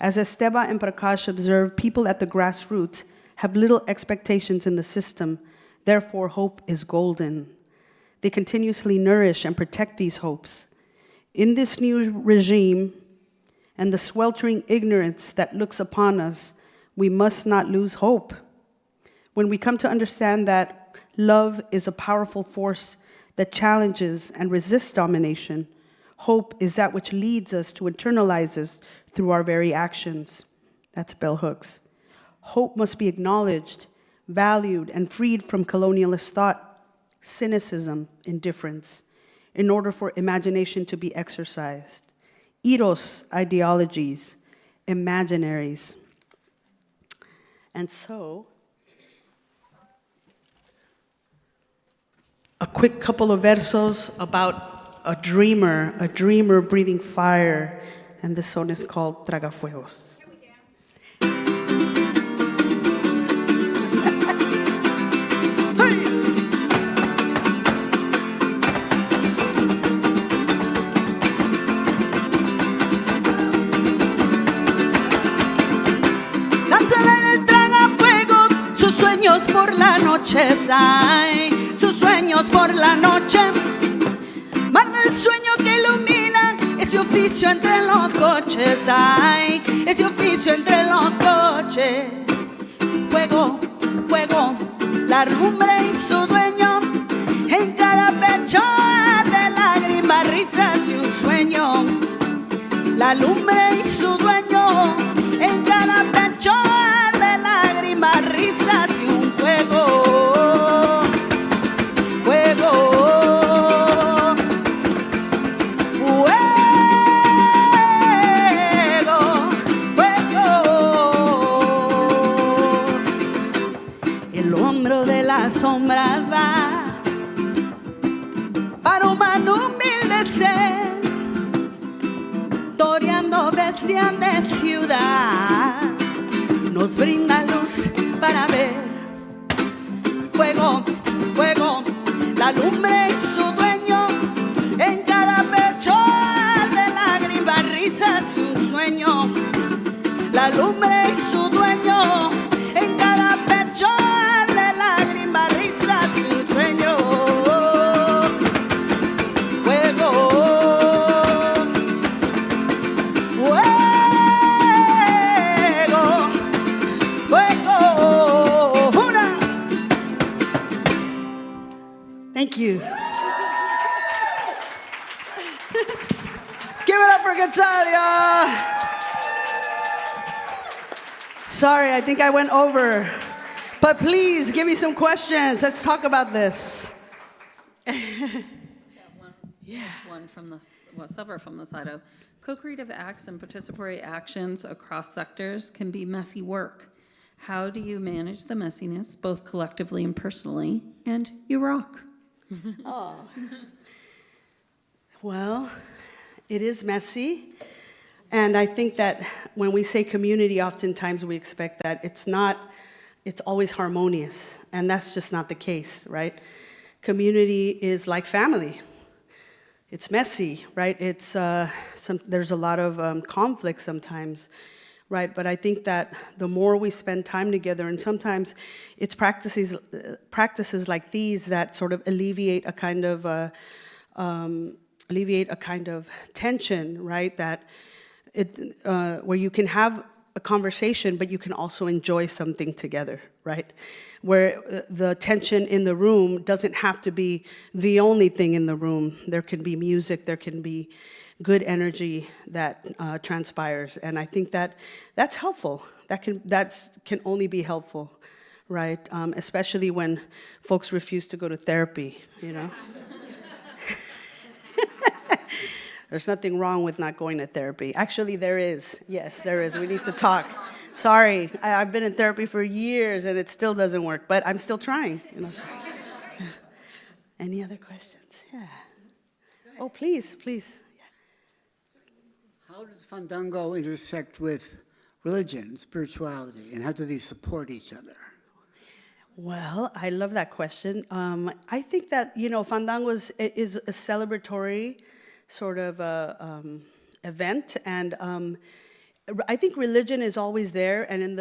As Esteva and Prakash observe, people at the grassroots have little expectations in the system, therefore hope is golden. They continuously nourish and protect these hopes. In this new regime and the sweltering ignorance that looks upon us, we must not lose hope. When we come to understand that love is a powerful force that challenges and resists domination, hope is that which leads us to internalize us through our very actions. That's bell hooks. Hope must be acknowledged, valued, and freed from colonialist thought, cynicism, indifference, in order for imagination to be exercised. Eros ideologies, imaginaries. And so, a quick couple of versos about a dreamer breathing fire, and this song is called Tragafuegos. Por la noche, ay, sus sueños por la noche, marca el sueño que ilumina ese oficio entre los coches, ay, ese oficio entre los coches. Fuego, fuego, la lumbre y su dueño, en cada pecho de lágrimas, risas y un sueño. La lumbre y su dueño, en cada pecho de lágrimas, risas y un fuego, fuego, fuego, fuego. El hombro de la sombra va para un man humilde ser, toreando bestia de ciudad, nos brinda luz para ver. Fuego, fuego, la lumbre y su dueño, en cada pecho de lágrimas, risas y un sueño. La lumbre y su dueño, en cada pecho de lágrimas, risas y un sueño. Fuego, fuego, fuego. Una. Thank you. Give it up for Gonzalez. Sorry, I think I went over. But please, give me some questions. Let's talk about this. One from the, well, several from the side of co-creative acts and participatory actions across sectors can be messy work. How do you manage the messiness, both collectively and personally? And you rock. Oh. Well, it is messy. And I think that when we say community, oftentimes we expect that it's always harmonious. And that's just not the case, right? Community is like family. It's messy, right? There's a lot of conflict sometimes, right? But I think that the more we spend time together, and sometimes it's practices like these that sort of alleviate a kind of tension, right? That where you can have a conversation, but you can also enjoy something together, right? Where the tension in the room doesn't have to be the only thing in the room. There can be music, there can be good energy that transpires, and I think that that's helpful. That can only be helpful, right? Especially when folks refuse to go to therapy, you know? There's nothing wrong with not going to therapy. Actually, there is. Yes, there is. We need to talk. Sorry, I've been in therapy for years and it still doesn't work, but I'm still trying. You know? Any other questions? Yeah. Oh, please, please. How does Fandango intersect with religion, spirituality, and how do they support each other? Well, I love that question. I think that, Fandango is a celebratory sort of event, and I think religion is always there, and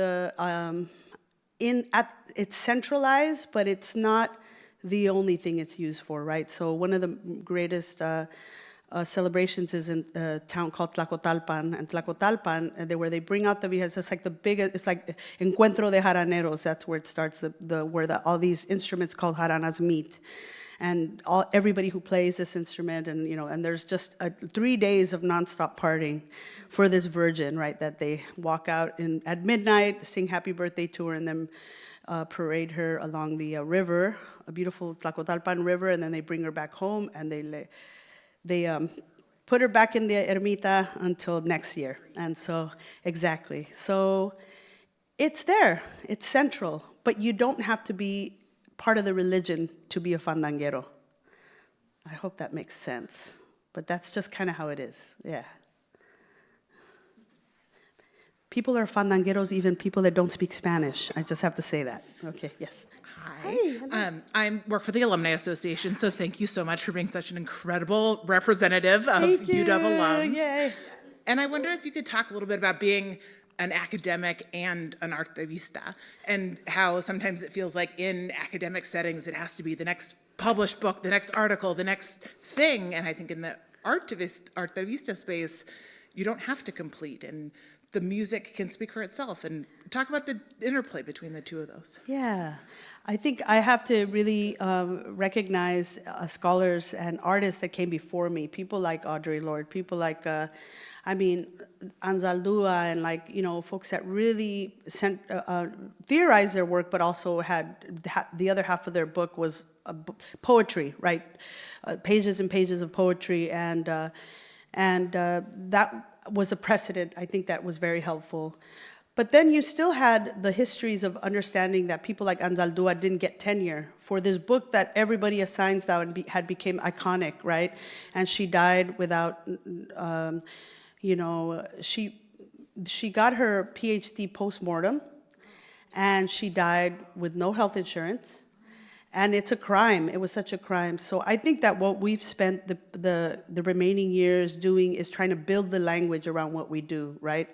it's centralized, but it's not the only thing it's used for, right? So one of the greatest celebrations is in a town called Tlacotalpan, and Tlacotalpan, where they bring out the viejas. It's like the biggest. It's like Encuentro de Jaraneros. That's where it starts. Where all these instruments called jaranas meet, and everybody who plays this instrument, and and there's just 3 days of nonstop partying for this Virgin, right? That they walk out at midnight, sing Happy Birthday to her, and then parade her along the river, a beautiful Tlacotalpan river, and then they bring her back home, and they put her back in the ermita until next year. And so, exactly. So it's there, it's central, but you don't have to be part of the religion to be a fandanguero. I hope that makes sense, but that's just kind of how it is, yeah. People are fandangueros, even people that don't speak Spanish. I just have to say that. Okay, yes. Hi. I work for the Alumni Association, so thank you so much for being such an incredible representative of UW alums. Yay. And I wonder if you could talk a little bit about being an academic and an artivista, and how sometimes it feels like in academic settings it has to be the next published book, the next article, the next thing. And I think in the artivista space, you don't have to complete, and the music can speak for itself. And talk about the interplay between the two of those. Yeah, I think I have to really recognize scholars and artists that came before me, people like Audre Lorde, people like, Anzaldúa, and folks that really theorized their work, but also had the other half of their book was poetry, right? Pages and pages of poetry, and that was a precedent. I think that was very helpful. But then you still had the histories of understanding that people like Anzaldúa didn't get tenure for this book that everybody assigns now and had become iconic, right? And she died without, she got her PhD post-mortem, and she died with no health insurance. And it's a crime. It was such a crime. So I think that what we've spent the remaining years doing is trying to build the language around what we do, right?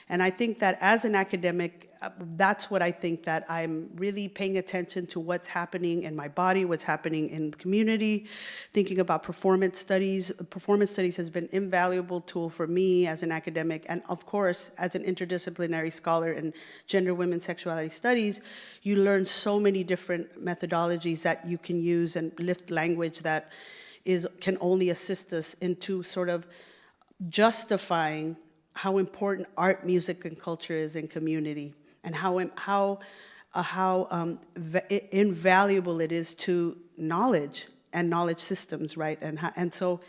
And I think that as an academic, that's what I think, that I'm really paying attention to what's happening in my body, what's happening in the community, thinking about performance studies. Performance studies has been an invaluable tool for me as an academic, and of course, as an interdisciplinary scholar in gender, women, sexuality studies, you learn so many different methodologies that you can use and lift language that can only assist us into sort of justifying how important art, music, and culture is in community, and how invaluable it is to knowledge and knowledge systems, right? And so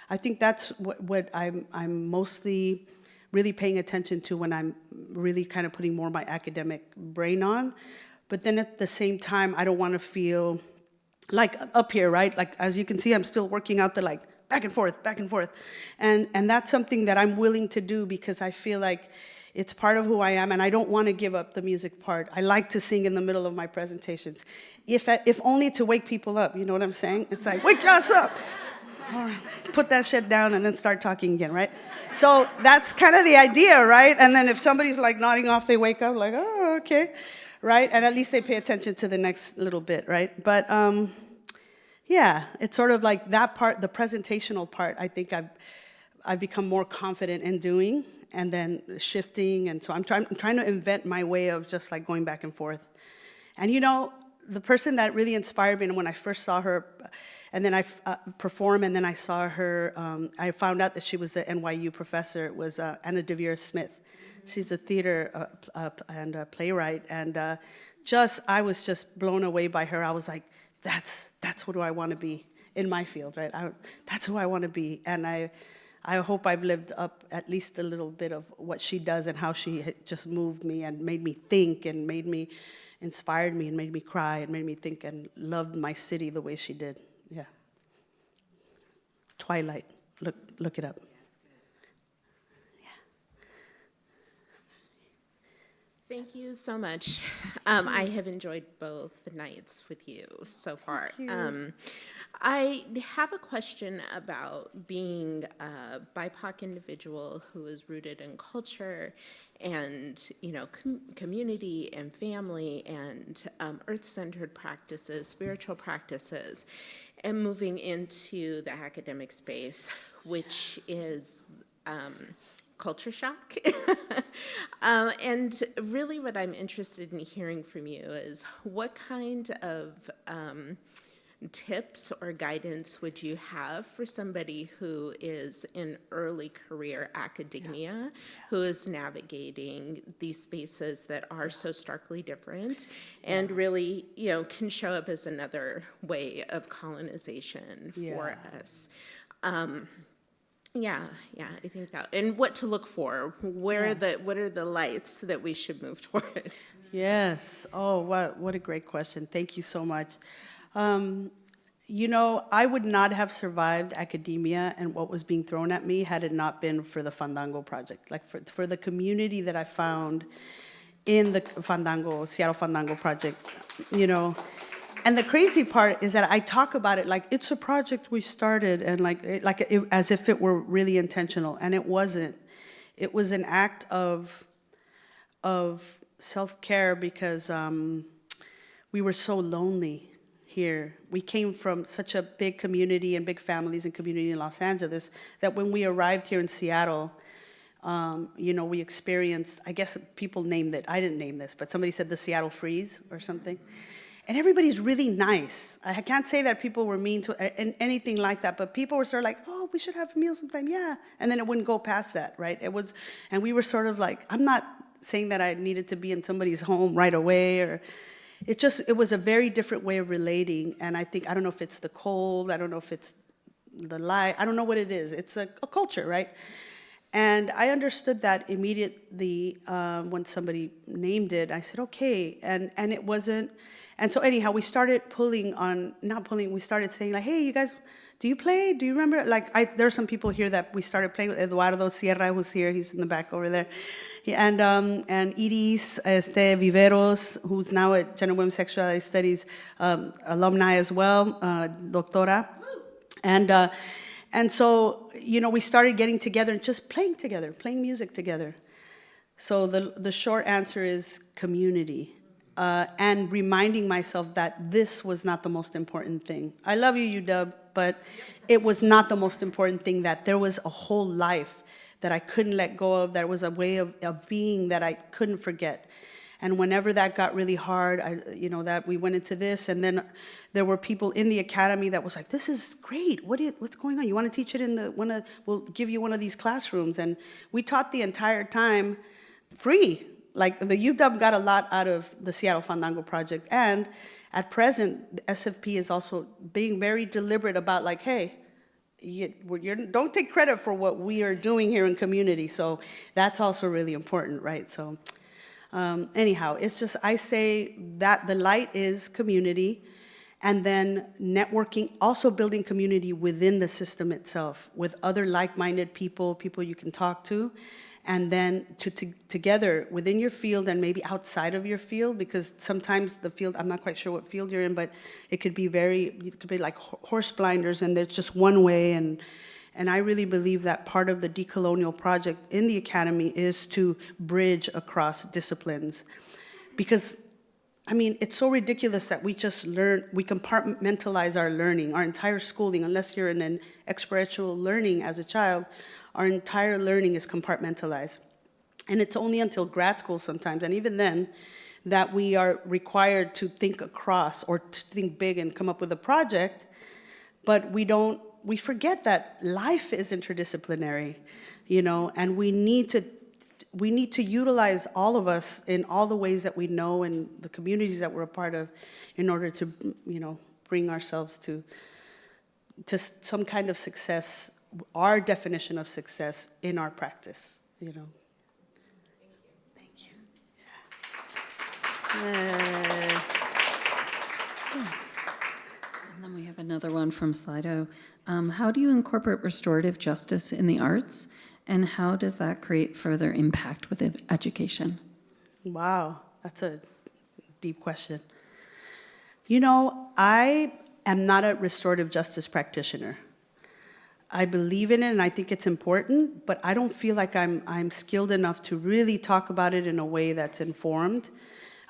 I think that's what I'm mostly really paying attention to when I'm really kind of putting more of my academic brain on. But then at the same time, I don't want to feel like up here, right? Like, as you can see, I'm still working out the back and forth, back and forth. And that's something that I'm willing to do because I feel like it's part of who I am, and I don't want to give up the music part. I like to sing in the middle of my presentations, if only to wake people up, you know what I'm saying? It's like, wake us up! All right, put that shit down and then start talking again, right? So that's kind of the idea, right? And then if somebody's nodding off, they wake up like, oh, okay, right? And at least they pay attention to the next little bit, right? But yeah, it's sort of like that part, the presentational part. I think I've become more confident in doing, and then shifting, and so I'm trying to invent my way of just like going back and forth. And you know, the person that really inspired me, and when I first saw her, and then I performed, and then I saw her, I found out that she was an NYU professor, was Anna DeVere Smith. She's a theater and a playwright, and I was just blown away by her. I was like, that's what I want to be in my field, right? That's who I want to be, and I hope I've lived up at least a little bit of what she does and how she just moved me and made me think and inspired me and made me cry and made me think and loved my city the way she did. Yeah. Twilight. Look it up. Thank you so much. I have enjoyed both nights with you so far. I have a question about being a BIPOC individual who is rooted in culture and, you know, community and family and earth-centered practices, spiritual practices, and moving into the academic space, which is culture shock. And really what I'm interested in hearing from you is what kind of tips or guidance would you have for somebody who is in early career academia, who is navigating these spaces that are so starkly different and really, you know, can show up as another way of colonization for us? Yeah, I think that, and what to look for. What are the lights that we should move towards? Yes. Oh, what a great question. Thank you so much. You know, I would not have survived academia and what was being thrown at me had it not been for the Fandango project. Like for the community that I found in the Seattle Fandango project, you know. And the crazy part is that I talk about it like it's a project we started and as if it were really intentional, and it wasn't. It was an act of self-care because we were so lonely here. We came from such a big community and big families and community in Los Angeles that when we arrived here in Seattle, you know, we experienced, I guess people named it, I didn't name this, but somebody said the Seattle Freeze or something. And everybody's really nice. I can't say that people were mean to anything like that, but people were sort of like, oh, we should have a meal sometime, yeah. And then it wouldn't go past that, right? And we were sort of like, I'm not saying that I needed to be in somebody's home right away, or it was a very different way of relating. And I don't know if it's the cold, I don't know if it's the light, I don't know what it is. It's a culture, right? And I understood that immediately when somebody named it. I said, okay, and it wasn't. And so anyhow, we started we started saying like, hey, you guys, do you play? Do you remember? Like, there are some people here that we started playing with. Eduardo Sierra was here, he's in the back over there. And Iris Viveros, who's now at Gender and Women's Sexuality Studies alumni as well, doctora. And so, you know, we started getting together and just playing together, playing music together. So the short answer is community. And reminding myself that this was not the most important thing. I love you, UW, but it was not the most important thing, that there was a whole life that I couldn't let go of, there was a way of being that I couldn't forget. And whenever that got really hard, that we went into this, and then there were people in the academy that was like, this is great, what's going on? You want to teach it we'll give you one of these classrooms. And we taught the entire time free. Like the UW got a lot out of the Seattle Fandango project, and at present, the SFP is also being very deliberate about like, hey, don't take credit for what we are doing here in community. So that's also really important, right? So anyhow, it's just, I say that the light is community, and then networking, also building community within the system itself with other like-minded people you can talk to. And then together within your field and maybe outside of your field, because sometimes the field, I'm not quite sure what field you're in, but it could be like horse blinders, and there's just one way. And I really believe that part of the decolonial project in the academy is to bridge across disciplines. Because, I mean, it's so ridiculous that we compartmentalize our learning, our entire schooling, unless you're in an experiential learning as a child. our entire learning is compartmentalized. And it's only until grad school sometimes, and even then, that we are required to think across or to think big and come up with a project, but we forget that life is interdisciplinary, and we need to utilize all of us in all the ways that we know and the communities that we're a part of in order to, bring ourselves to some kind of success, our definition of success in our practice, Thank you. And then we have another one from Slido. How do you incorporate restorative justice in the arts, and how does that create further impact with education? Wow, that's a deep question. I am not a restorative justice practitioner. I believe in it and I think it's important, but I don't feel like I'm skilled enough to really talk about it in a way that's informed.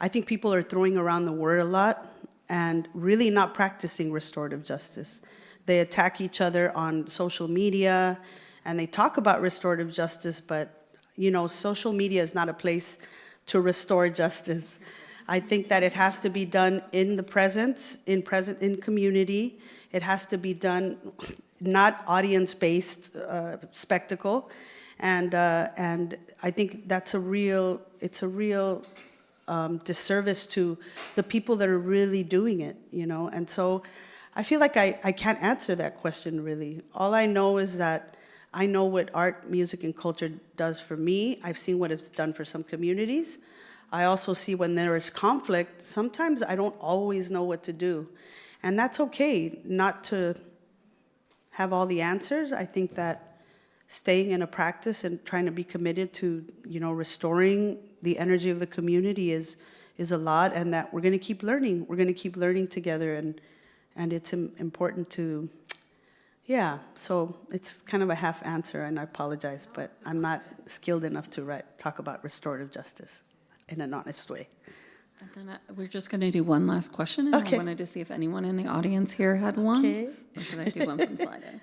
I think people are throwing around the word a lot and really not practicing restorative justice. They attack each other on social media and they talk about restorative justice, but social media is not a place to restore justice. I think that it has to be done in the present, in community. It has to be done not audience-based spectacle, and I think that's a real disservice to the people that are really doing it, And so I feel like I can't answer that question really. All I know is that I know what art, music, and culture does for me. I've seen what it's done for some communities. I also see when there is conflict, sometimes I don't always know what to do. And that's okay not to have all the answers. I think that staying in a practice and trying to be committed to, restoring the energy of the community is a lot, and that we're going to keep learning. We're going to keep learning together, and it's important to, so it's kind of a half answer, and I apologize, but I'm not skilled enough to talk about restorative justice in an honest way. And then we're just going to do one last question, and Okay. I wanted to see if anyone in the audience here had one. Okay. Or should I do one from Slido?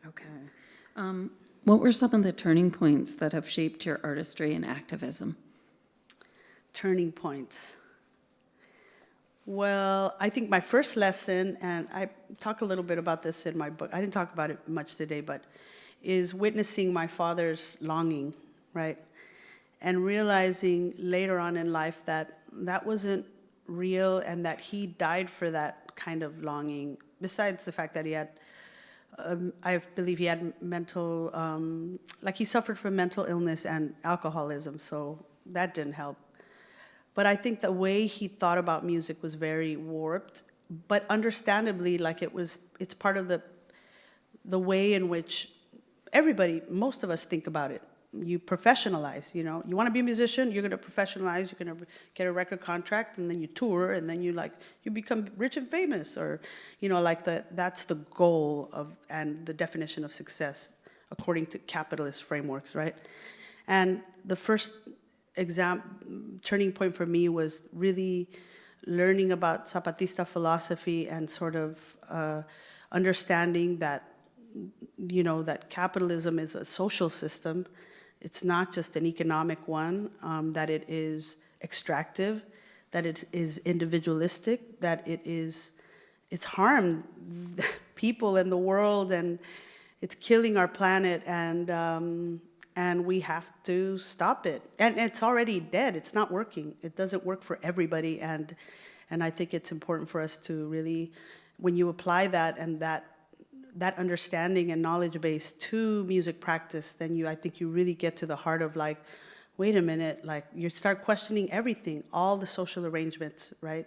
Okay. What were some of the turning points that have shaped your artistry and activism? Turning points. Well, I think my first lesson, and I talk a little bit about this in my book, I didn't talk about it much today, but is witnessing my father's longing, right? And realizing later on in life that that wasn't real and that he died for that kind of longing, besides the fact that he had, I believe he had mental, he suffered from mental illness and alcoholism, so that didn't help. But I think the way he thought about music was very warped, but understandably, it's part of the way in which most of us think about it. You professionalize, you want to be a musician, you're going to professionalize, you're going to get a record contract, and then you tour, and then you become rich and famous, or, that's the goal and the definition of success according to capitalist frameworks, right? And the first turning point for me was really learning about Zapatista philosophy and sort of understanding that, that capitalism is a social system. It's not just an economic one, that it is extractive, that it is individualistic, that it's harmed people in the world, and it's killing our planet, and we have to stop it. And it's already dead. It's not working. It doesn't work for everybody, and I think it's important for us to really, when you apply that and that understanding and knowledge base to music practice, then I think you really get to the heart of wait a minute, you start questioning everything, all the social arrangements, right?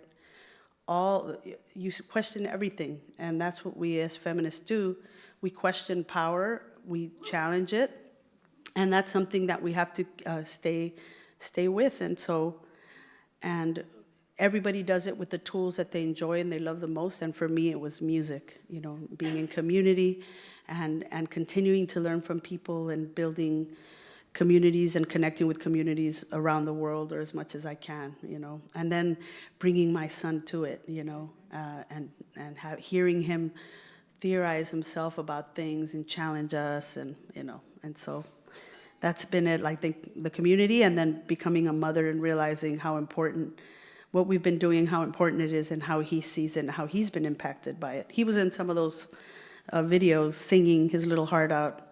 You question everything, and that's what we as feminists do. We question power, we challenge it, and that's something that we have to stay with, and everybody does it with the tools that they enjoy and they love the most, and for me it was music, being in community and continuing to learn from people and building communities and connecting with communities around the world, or as much as I can, and then bringing my son to it, and hearing him theorize himself about things and challenge us, and and so that's been it. I think the community, and then becoming a mother and realizing how important what we've been doing, how important it is, and how he sees it, and how he's been impacted by it. He was in some of those videos singing his little heart out,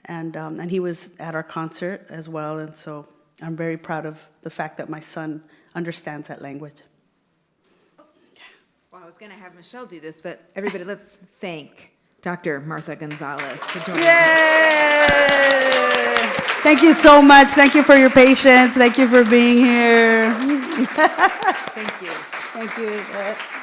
and he was at our concert as well, and so I'm very proud of the fact that my son understands that language. Well, I was going to have Michelle do this, but everybody, let's thank Dr. Martha Gonzalez for joining us. Thank you so much. Thank you for your patience. Thank you for being here. Thank you. Thank you.